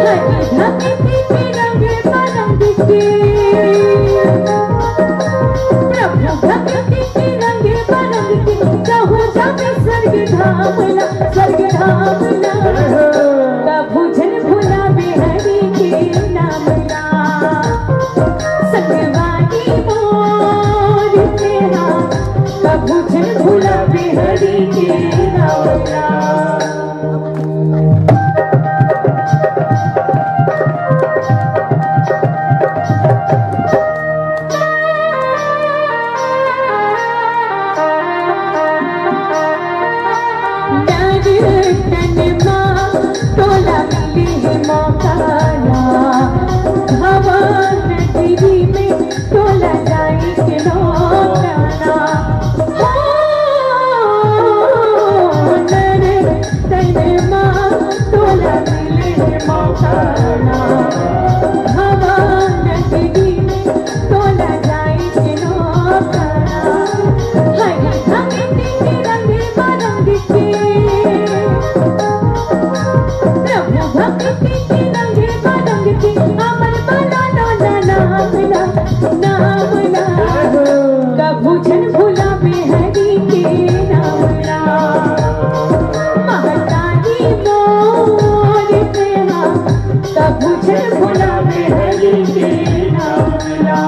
Speaker 1: हरी भक्ति के रंग बरंग के प्रभु भक्ति के रंग बरंग के कहूँ जावे स्वर्ग धामना कभू जन भुलावे हरि के नामना संगवारी मोर तेहा कभू जन भुलावे हरि के नामना। तन माँ तोला मिले है मौका हवा नदी में तोला जाए के नौकाना तन माँ तोला मिले है मौका हवा नदी में तोला जाए के नौकाना हरी भक्ति के रंग बरंग के प्रभु भक्ति के रंग बरंग के अमर बना नामना नामना कभू जन भुलावे हरि के नामना महतारी मोर तेहा कभू जन भुलावे हरि के नामना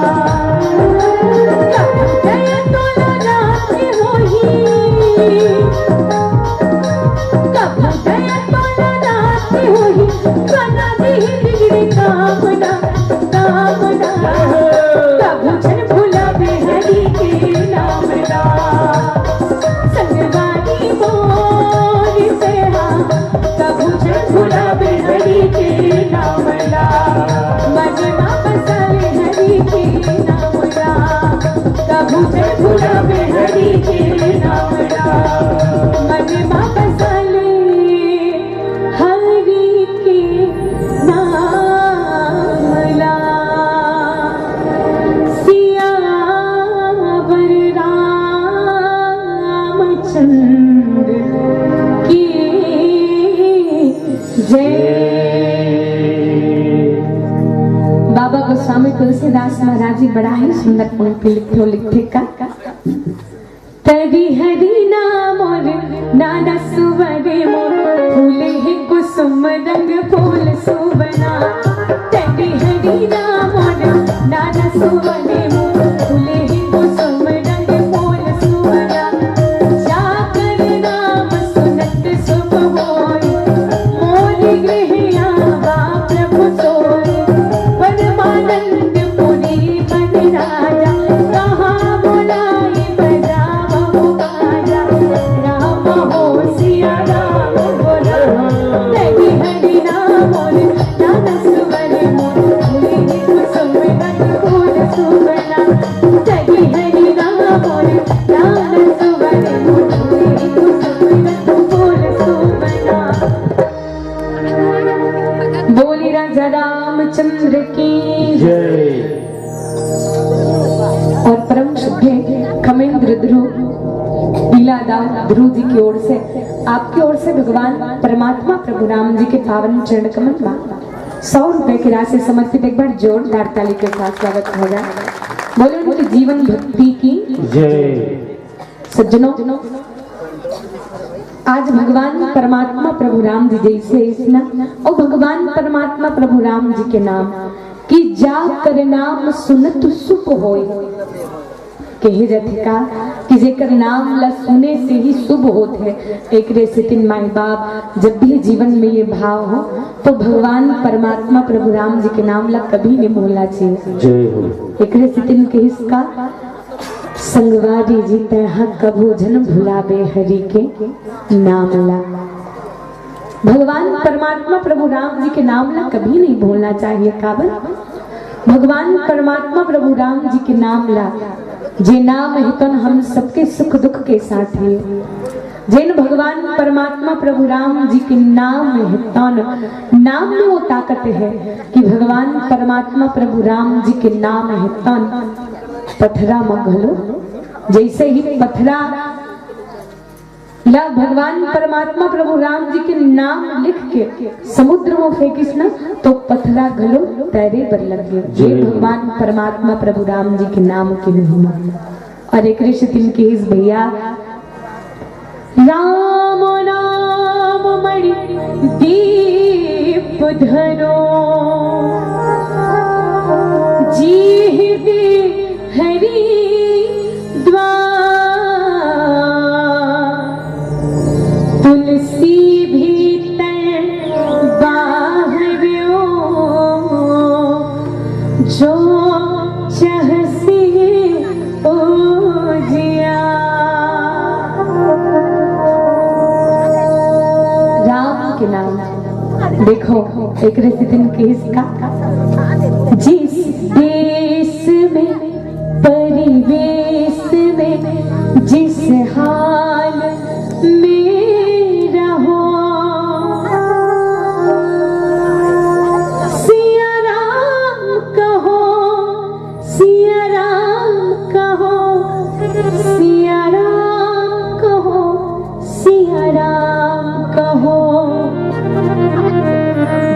Speaker 1: कभू दया तोला रात की होही कभू दया तोला रात की होही बना दी बिगड़े कामना कामना कभू जन भुलावे हरि के नामना संगवारी मोर तेहा कभू जन भुलावे हरि के नामना महिमा बसावे हरि के नामना कभू जन भुलावे हरि के नामना महिमा बसाले हरि के नामना सियावर रामचंद्र की जय। बाबा गोस्वामी तुलसीदास महाराज जी बड़ा ही सुंदर पंक्ति लिखे का तरी हरि नाम और नाना सुवरे मोर फूले ही कुसुम रंग फूल सुवना तरी हरि नाम और नाना सुवरे मोर फूले ही कुसुम रंग फूल सुवना जाकर नाम सुनत सुख होय मोर गृह आवा प्रभु सोय परमानंद पुरी बन राजा कहाँ बुलाए बजावा बाजा ध्रुव जी की ओर से, आपकी ओर से भगवान परमात्मा प्रभु राम जी के पावन चरण कमल में 100 रुपए की राशि समर्पित। एक बार जोरदार ताली के साथ स्वागत होगा। बोले उनकी जीवन भक्ति की
Speaker 2: जय।
Speaker 1: सज्जनों, आज भगवान परमात्मा प्रभु राम जी जैसे इसना और भगवान परमात्मा प्रभु राम जी के नाम कि जा कर नाम सुनत सुख होय, कहे जाते का कि जेकर नाम ला सुने से ही शुभ होते। एक रे से तीन माई बाप जब भी जीवन में ये भाव हो तो भगवान परमात्मा प्रभु राम जी के नाम ला कभी नहीं भूलना चाहिए।
Speaker 2: जय हो।
Speaker 1: एक रे से तीन के इसका संगवारी जीते हक कभू जन भुलावे हरि के नाम ला। भगवान परमात्मा प्रभु राम जी के नाम ला कभी नहीं भूलना चाहिए। काबर भगवान परमात्मा प्रभु राम जी के नाम ला जे नाम हितन हम सबके सुख दुख के साथ है। जिन भगवान परमात्मा प्रभु राम जी के नाम हितन, नाम में वो ताकत है कि भगवान परमात्मा प्रभु राम जी के नाम हितन पथरा मगलो, जैसे ही पथरा ला भगवान परमात्मा प्रभु राम जी के नाम लिख के समुद्र में फेंकिस ना तो पथरा घलो तैरे पर लग गए। ये भगवान परमात्मा प्रभु राम जी के नाम की महिमा। और एक ऋषि के इस भैया राम नाम मणि दीप धरो जी हरि तुलसी भीतर बाहरो जो चहसी ओजिया। राम के नाम देखो एक दिन किसका, जिस देश में परिवेश में जिस हाल में रहो, सिया राम कहो, सिया राम कहो, सिया राम कहो, सिया राम कहो।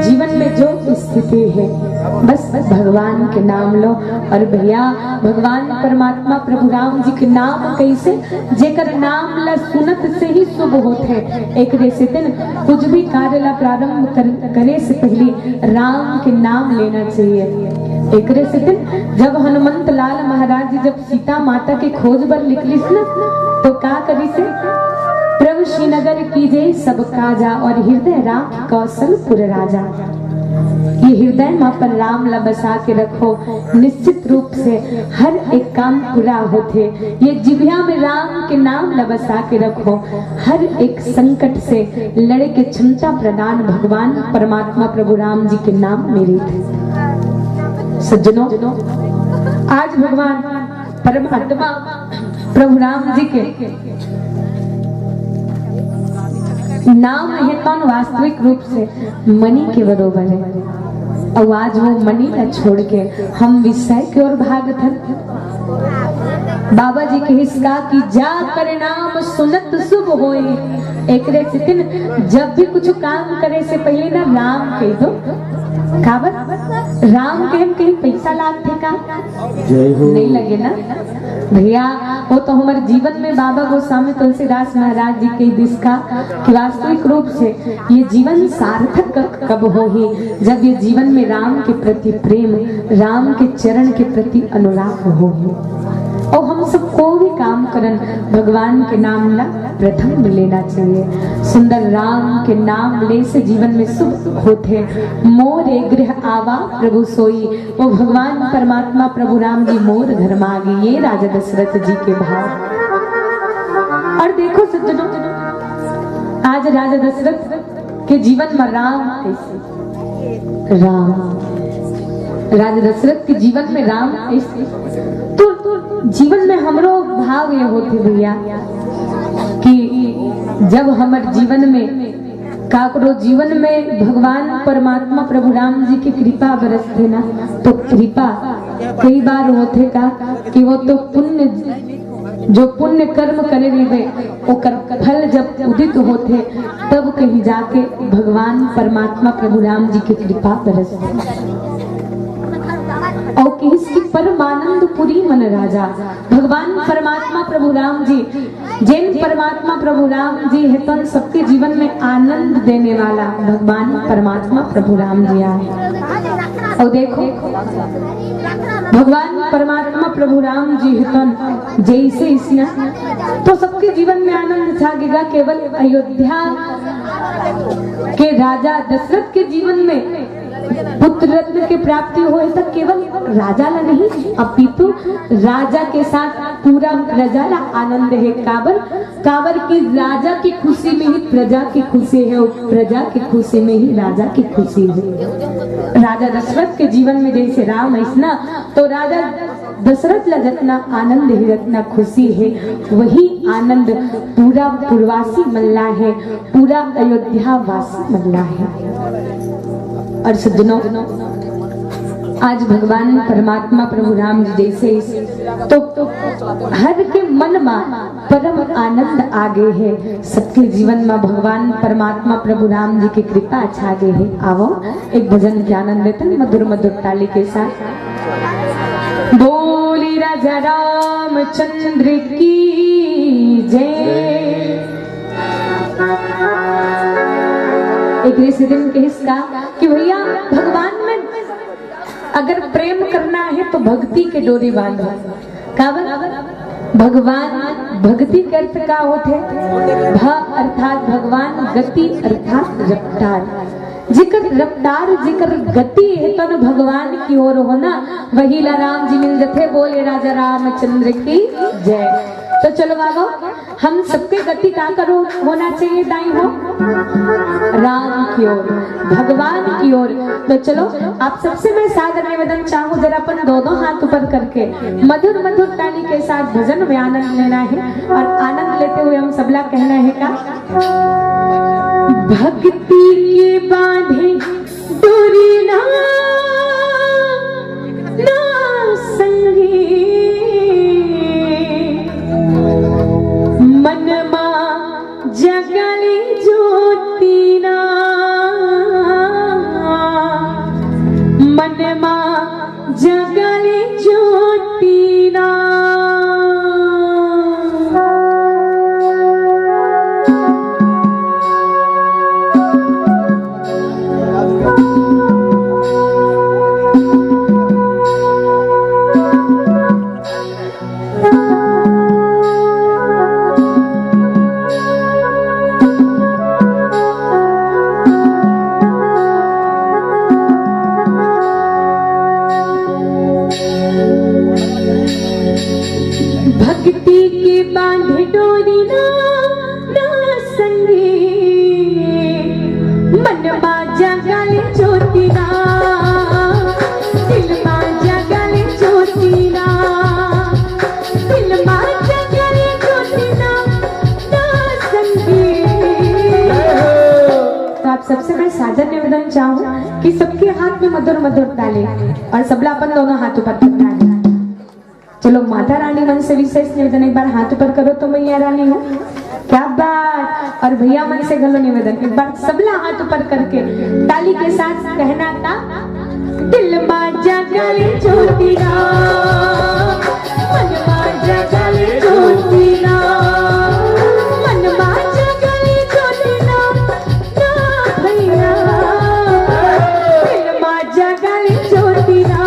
Speaker 1: जीवन में जो स्थिति है बस भगवान के नाम लो। और भैया भगवान परमात्मा प्रभु राम जी के नाम कैसे, जेकर नाम ला सुनत से ही शुभ होते। एक से दिन कुछ भी कार्य ला प्रारंभ करे से पहले राम के नाम लेना चाहिए। एक से दिन जब हनुमंत लाल महाराज जी जब सीता माता के खोज पर निकलिस ना तो का करी से, प्रभु श्रीनगर कीजे सब काजा और हृदय राम कौशलपुर राजा। ये हृदय में पर राम ला बसा के रखो, निश्चित रूप से हर एक काम पूरा होते। ये जिभ्या में राम के नाम ला बसा के रखो, हर एक संकट से लड़े के क्षमता प्रदान भगवान परमात्मा प्रभु राम जी के नाम मेरे थे। सज्जनों, आज भगवान परमात्मा प्रभु राम जी के नाम हेतन वास्तविक रूप से मणि के बरोबर है। और आज वो मणि न छोड़ के हम विषय की ओर भागत हैं। बाबा जी के हिस्सा की जा कर नाम सुनत शुभ होए। एक दिन जब भी कुछ काम करे से पहले ना राम कह दो। काबर राम के हम कहीं पैसा लागते का नहीं लगे ना भैया। वो तो हमारे जीवन में बाबा गोस्वामी तुलसीदास महाराज जी के दिशा कि वास्तविक रूप से ये जीवन सार्थक कब हो ही, जब ये जीवन में राम के प्रति प्रेम, राम के चरण के प्रति अनुराग हो। और हम सबको भी काम करन भगवान के नाम ला प्रथम लेना चाहिए। सुंदर राम के नाम ले से जीवन में सुख होते। मोरे गृह आवा प्रभु सोई, वो भगवान परमात्मा प्रभु राम जी मोर घर मांगे। ये राजा दशरथ जी के भाव। और देखो सज्जनों, आज राजा दशरथ के जीवन में राम कैसे, राम राजा दशरथ के जीवन में राम कैसे, तो जीवन में हमरो भाव ये होते भैया कि जब हमारे जीवन में काकरो जीवन में भगवान परमात्मा प्रभु राम जी की कृपा बरसते ना तो कृपा कई बार होते का कि वो तो पुण्य जो पुण्य कर्म करे वे ओकर फल जब उदित होते तब कहीं जाके भगवान परमात्मा प्रभु राम जी की कृपा बरसते और किसकी परमानंद पुरी मन राजा। भगवान परमात्मा प्रभु राम जी जैन परमात्मा प्रभु राम जी है तो सबके जीवन में आनंद देने वाला भगवान परमात्मा प्रभु राम जी आए। और देखो भगवान परमात्मा प्रभु राम जी है जैसे इसने तो सबके जीवन में आनंद छागेगा। केवल अयोध्या के राजा दशरथ के जीवन में पुत्र रत्न के प्राप्ति हो तो केवल राजा ला नहीं अपितु राजा के साथ पूरा प्रजा ला आनंद है। काबर की राजा की खुशी में ही प्रजा की खुशी है और प्रजा की खुशी में ही राजा की खुशी है। राजा दशरथ के जीवन में जैसे राम ऐसा तो राजा दशरथ ला जितना आनंद है जितना खुशी है वही आनंद पूरा पूर्वासी मल्ला है, पूरा अयोध्या वासी मल्ला है। और सज्जनों आज भगवान परमात्मा प्रभु राम जी जैसे तो हर के मन में परम आनंद आगे है। सबके जीवन में भगवान परमात्मा प्रभु राम जी की कृपा छागे है। आओ एक भजन के आनंद लेते हैं मधुर मधुर ताली के साथ। बोली राजा रामचंद्र की जय। एक ऋषिदिन के हिस्सा कि भैया भगवान में अगर प्रेम करना है तो भक्ति के डोरी बांधो। भगवान भक्ति के अर्थ का होते भ अर्थात भगवान, गति अर्थात रफ्तार। जिकर रफ्तार जिकर गति है तो भगवान की ओर होना वही ला राम जी मिल जाते। बोले राजा रामचंद्र की जय। तो चलो बाबा हम सबके गति का करो होना चाहिए दाई हो राम की ओर, भगवान की ओर। तो चलो आप सबसे मैं सादर निवेदन चाहूँ जरा अपन दोनों हाथ ऊपर करके मधुर मधुर ताली के साथ भजन में आनंद लेना है। और आनंद लेते हुए हम सबला कहना है का भक्ति के बांधे डोरी ना संगी मनमा जगली ज्योति ना मनमा जगली ज्योति ना। भक्ति के बांधे डोरी ना संगे मन बाजा गले ज्योति ना दिल बाजा गले ज्योति ना दिल बाजा गले ज्योति ना संगे। तो आप सबसे मैं सादर निवेदन चाहूँ कि सबके हाथ में मधुर मधुर ताली और सबला अपन दोनों हाथों पर ताली। चलो माता रानी मन से विशेष निवेदन एक बार हाथ ऊपर करो तो मैया रानी हो क्या बात। और भैया मन से गलो निवेदन एक बार सबला हाथ ऊपर करके ताली के साथ कहना था दिल बाजा गले ज्योति ना मन बाजा गले ज्योति ना मन बाजा गले ज्योति ना भैया दिल बाजा गले ज्योति ना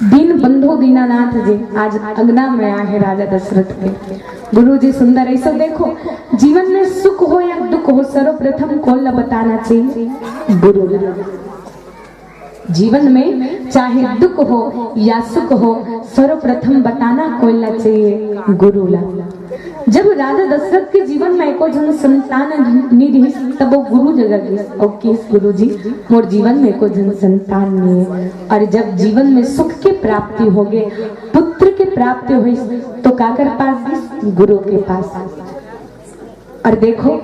Speaker 1: दीन बंधु दीनानाथ जी आज अंगना में आए हैं राजा दशरथ के। गुरु जी सुंदर ऐसा देखो, जीवन में सुख हो या दुख हो सर्वप्रथम कौन बताना चाहिए? गुरु। जीवन में चाहे दुख हो या सुख हो सर्वप्रथम बताना कौन चाहिए? गुरु ला। जब राजा दशरथ के जीवन में एको जन संतान नहीं रही तब वो गुरु जगह गए और किस गुरु जी मोर जीवन में एको जन संतान नहीं है। और जब जीवन में सुख की प्राप्ति हो गए, पुत्र की प्राप्ति हुई तो काकर पास गई? गुरु के पास। और देखो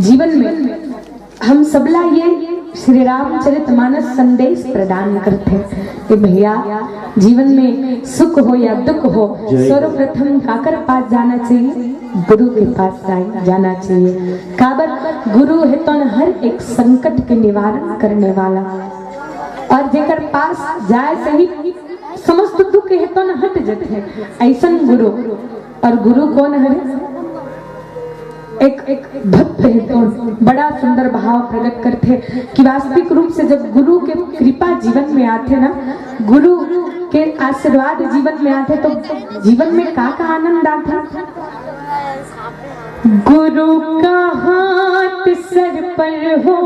Speaker 1: जीवन में हम सबला ये श्री रामचरितमानस संदेश प्रदान करते हैं कि भैया जीवन में सुख हो या दुख हो सर्वप्रथम काकर पास जाना चाहिए? गुरु के पास जाना चाहिए। काबर गुरु है तो हर एक संकट के निवारण करने वाला, और जेकर पास जाए सही समस्त दुख है तो हट जाते हैं ऐसा गुरु। और गुरु कौन है? एक भक्त है तो बड़ा सुंदर भाव प्रकट करते कि वास्तविक रूप से जब गुरु के कृपा जीवन में आते ना, गुरु के आशीर्वाद जीवन में आते तो जीवन में का आनंद आता। गुरु का हाथ सर पर हो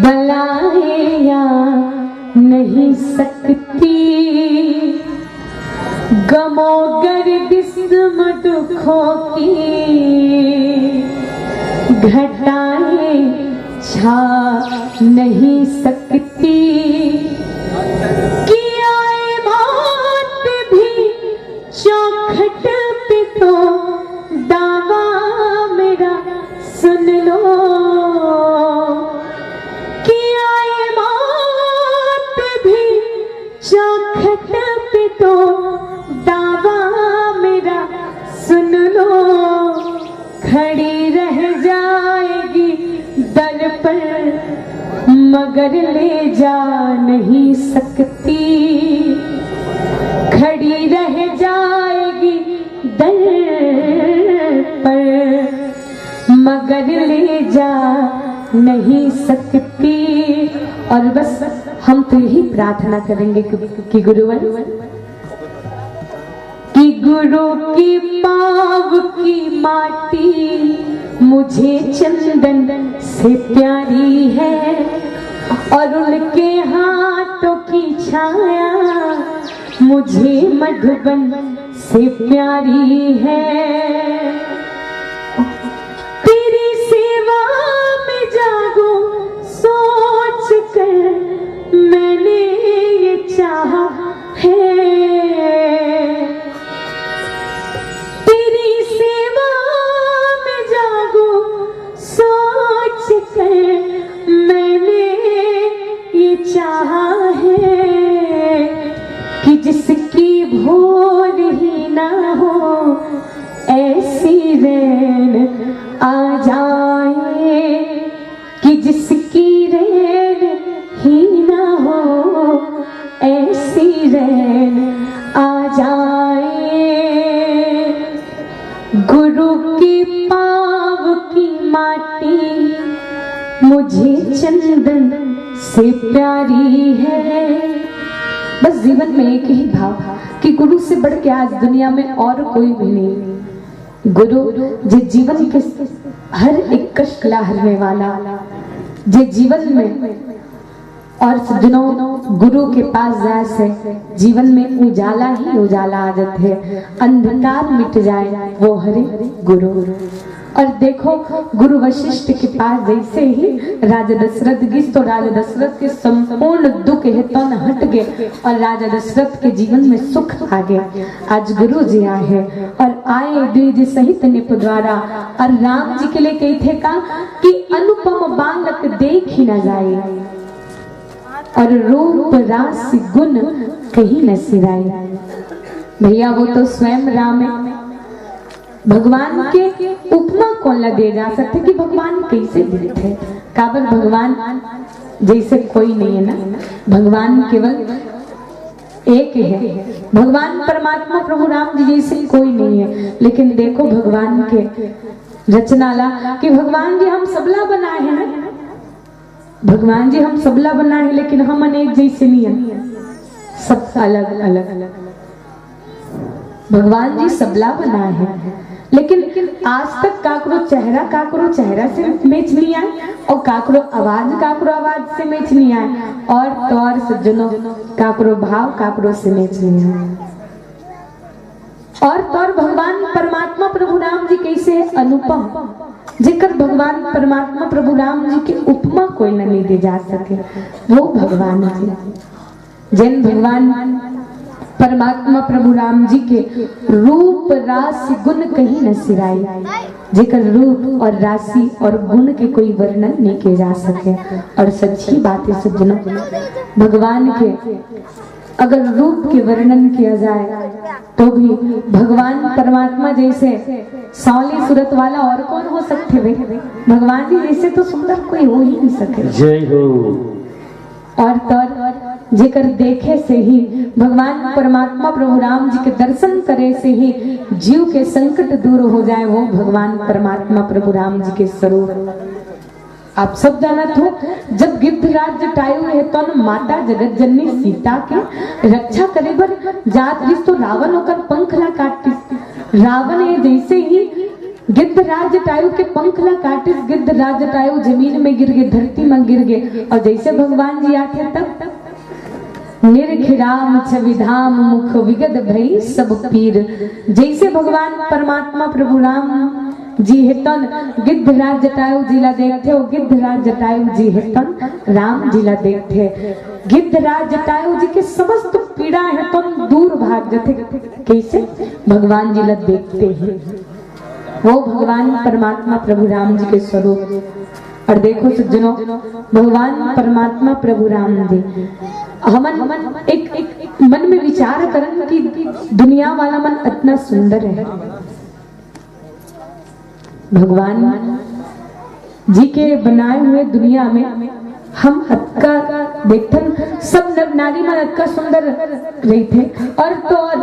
Speaker 1: बलाए या नहीं सकती, गमो गर्दिश्म दुखों की घटाएं छा नहीं सकती, किया मौत भी चौखट पे तो दावा मेरा सुन लो, किया मौत भी चौखट पे तो दावा मेरा सुन लो, खड़ी रह जाएगी दर पर मगर ले जा नहीं सकती, खड़ी रह जाएगी दर पर मगर ले जा नहीं सकती। और बस हम तो यही प्रार्थना करेंगे कि गुरुवर कि गुरु की पाँव की माटी मुझे चंदन से प्यारी है, और उनके हाथों की छाया मुझे मधुबन से प्यारी है। तेरी सेवा में जागो सोच कर मैंने ये चाहा है, तेरी सेवा में जागो सोच कर मैंने ये चाहा है, कि जिसकी भोर ही ना हो ऐसी रैन आ जाए, कि जिसकी रैन ही ना हो ऐसी रैन आ जाए। गुरु की पाँव की माटी मुझे चंदन से प्यारी है। बस जीवन में एक ही भाव कि गुरु से बढ़ के आज दुनिया में और कोई भी नहीं। गुरु जो जीवन के हर एक कष्ट ला हरने वाला, जो जीवन में और दिनों गुरु के पास जाए से जीवन में उजाला ही उजाला आ जाते है, अंधकार मिट जाए वो हरे गुरु। और देखो गुरु वशिष्ठ के पास जैसे ही राजा दशरथ गए तो राजा दशरथ के संपूर्ण दुख है तो हट गए और राजा दशरथ के जीवन में सुख आ गया। आज गुरु जी आए हैं और आए द्विज सहित निप द्वारा, और राम जी के लिए कही थे का कि अनुपम बालक देख ही न जाए, और रूप रास गुण कहीं न सिराए। भैया वो तो स्वयं राम है, भगवान के उपमा कौन ला दे जा सकते कि भगवान कैसे दिखते हैं। काबर भगवान जैसे कोई नहीं है ना, भगवान केवल एक है। भगवान परमात्मा प्रभु राम जी जैसे कोई नहीं है। लेकिन देखो भगवान के रचना ला कि भगवान जी हम सबला बनाए हैं ना, भगवान जी हम सबला बना है लेकिन हम अनेक जैसे नहीं है, सब अलग अलग। भगवान जी सबला बना है लेकिन आज तक काकरो चेहरा से मैच नहीं आए और काकरो आवाज से मैच नहीं आए और तौर सज्जनों काकरो भाव काकरो से मैच नहीं आए। और तौर भगवान परमात्मा प्रभु राम जी कैसे है अनुपम, जेकर भगवान परमात्मा प्रभु राम जी की उपमा कोई नहीं दे जा सके, वो भगवान जी। जिन भगवान परमात्मा प्रभु राम जी के रूप राशि गुण कहीं न सिराई, जेकर रूप और राशि और गुण के कोई वर्णन नहीं किए जा सके। और सच्ची बात है सज्जनों, भगवान के अगर रूप के वर्णन किया जाए तो भी भगवान परमात्मा जैसे सांवली सूरत वाला और कौन हो सकते वे? भगवान जी जैसे तो सुंदर कोई हो ही नहीं सके।
Speaker 2: जय हो।
Speaker 1: और तौर जेकर देखे से ही भगवान परमात्मा प्रभु राम जी के दर्शन करे से ही जीव के संकट दूर हो जाए, वो भगवान परमात्मा प्रभु राम जी के स्वरूप। आप सब जानत हो, जब गिद्धराज जटायु है तो माता जगत जननी सीता के रक्षा करे बर जात रिस तो रावण होकर पंख ला काटिस। रावण ये जैसे ही गिद्धराज जटायु के पंख ला काटिस, गिद्धराज जटायु जमीन में गिर गए, धरती में गिर गए। और जैसे भगवान जी आते तब निर्खिराम छविधाम मुख विगद भई सब पीर। जैसे भगवान परमात्मा प्रभु राम जी हेतन गिद्धराज जटायु जिला देखते हो, गिद्धराज जटायु जी हेतन राम जिला देखते। गिद्धराज जटायु जी के समस्त पीड़ा हेतन दूर भाग जाते, कैसे भगवान जिला देखते हैं, वो भगवान परमात्मा प्रभु राम जी के स्वरूप। और देखो सज्जनों, भगवान परमात्मा प्रभु राम जी हमन एक मन में विचार करन कि दुनिया वाला मन इतना सुंदर है। भगवान जी के बनाए हुए दुनिया में हम हत्का देखन सब नर नारी में हत्का सुंदर रही थे। और तो और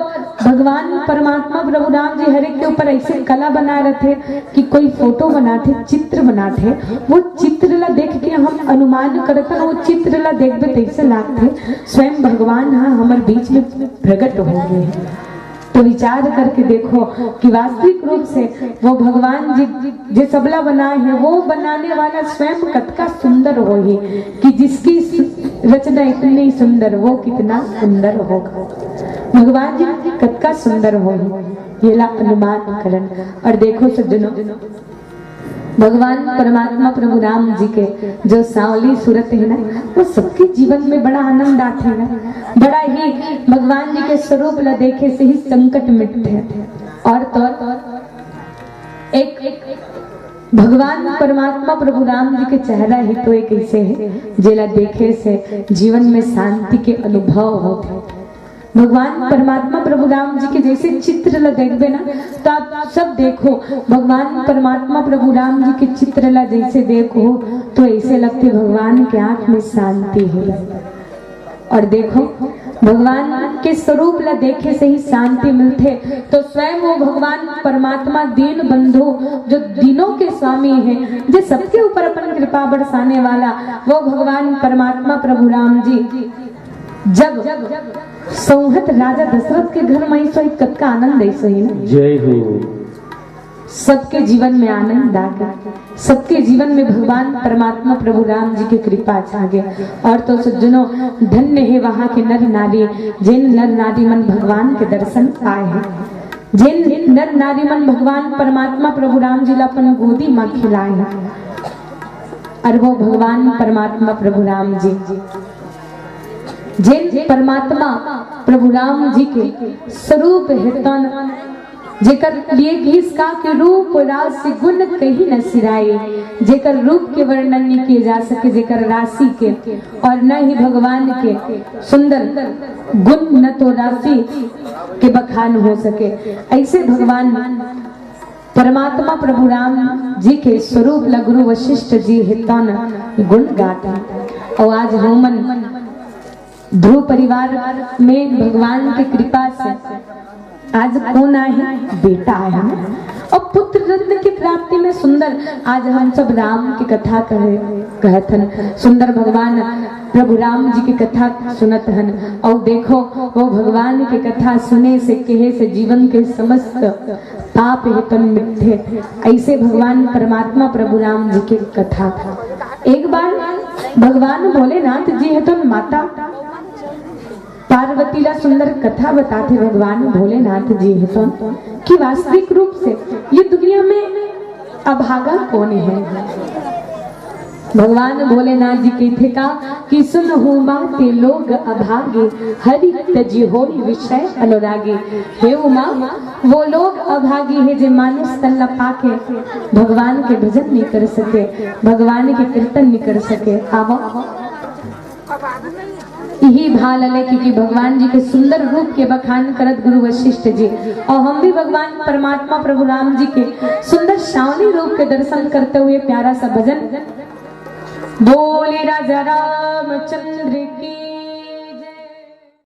Speaker 1: भगवान परमात्मा प्रभु राम जी हर एक के ऊपर ऐसे कला बना रहे थे कि कोई फोटो बनाते, चित्र बनाते, वो चित्र ला देख के हम अनुमान करते, वो चित्र ला देखते तैसे लागते स्वयं भगवान हाँ हमारे बीच में प्रकट हो गए हैं। तो विचार करके देखो कि वास्तविक रूप से वो भगवान जी जो सबला बनाए हैं, वो बनाने वाला स्वयं कतका सुंदर हो ही कि जिसकी रचना इतनी सुंदर, वो कितना सुंदर होगा। भगवान जी कतका सुंदर हो ही, ये ला अनुमान करन। और देखो सज्जनों, भगवान परमात्मा प्रभु राम जी के जो सांवली सूरत है ना, वो सबके जीवन में बड़ा आनंद आते है ना, बड़ा ही भगवान जी के स्वरूप ला देखे से ही संकट मिटते हैं। और तो एक भगवान परमात्मा प्रभु राम जी के चेहरा ही तो एक ऐसे है जेला देखे से जीवन में शांति के अनुभव होते हैं। भगवान परमात्मा प्रभु राम जी के जैसे चित्र ला देखबे ना, तो आप सब देखो भगवान परमात्मा प्रभु राम जी के चित्र ला जैसे देखो तो ऐसे लगते भगवान के आंख में शांति है। और देखो भगवान के स्वरूप ला देखे से ही शांति मिलते, तो स्वयं वो भगवान परमात्मा दीन बंधु जो दिनों के स्वामी है, जो सबके ऊपर अपन कृपा बरसाने वाला, वो भगवान परमात्मा प्रभु राम जी जब सौहत राजा दशरथ के घर में सो कतका आनंद ऐसे ही।
Speaker 2: जय हो।
Speaker 1: सबके जीवन में आनंद आ गया, सबके जीवन में भगवान परमात्मा प्रभु राम जी की कृपा छा गया। और तो सज्जनों, धन्य है वहां के नर नारी, जिन नर नारी मन भगवान के दर्शन आए हैं, जिन नर नारी मन भगवान परमात्मा प्रभु राम जी ला अपन गोदी मां खिलाए हैं। और वो भगवान परमात्मा प्रभु राम जी जिन परमात्मा प्रभु राम जी के स्वरूप हेतन, जेकर लिए घिसका के रूप राशि गुण कहीं न सिराए, जेकर रूप के वर्णन नहीं किए जा सके, जेकर राशि के और न ही भगवान के सुंदर गुण न तो राशि के बखान हो सके, ऐसे भगवान परमात्मा प्रभु राम जी के स्वरूप ला गुरु वशिष्ठ जी हितन गुण गाते। और आज हमन ध्रुव परिवार में भगवान की कृपा से आज कौन आए हैं? बेटा आए हैं। और पुत्र रत्न की प्राप्ति में सुंदर आज हम सब राम की कथा कहतन, सुंदर भगवान प्रभु राम जी की कथा सुनत हन। और देखो वो भगवान की कथा सुने से कहे से जीवन के समस्त पाप हेतन मिटते। ऐसे भगवान परमात्मा प्रभु राम जी की कथा। एक बार भगवान भोलेनाथ जी हेतन माता पार्वती ला सुंदर कथा बताते भगवान भोलेनाथ जी हेतन कि वास्तविक रूप से ये दुनिया में अभागा कौन है। भगवान भोलेनाथ जी कहते का कि सुन हूँ बाते लोग अभागे हरि तजी होई विषय अनुरागे। हे उमा, वो लोग अभागी है जो मानस तल्ला पाके भगवान के भजन नहीं कर सके, भगवान के कीर्तन नहीं कर सके। आवो यही भाल ले क्योंकि भगवान जी के सुंदर रूप के बखान करत गुरु वशिष्ठ जी, और हम भी भगवान परमात्मा प्रभु राम जी के सुंदर श्रावणी रूप के दर्शन करते हुए प्यारा सा भजन बोले राजा रामचंद्र की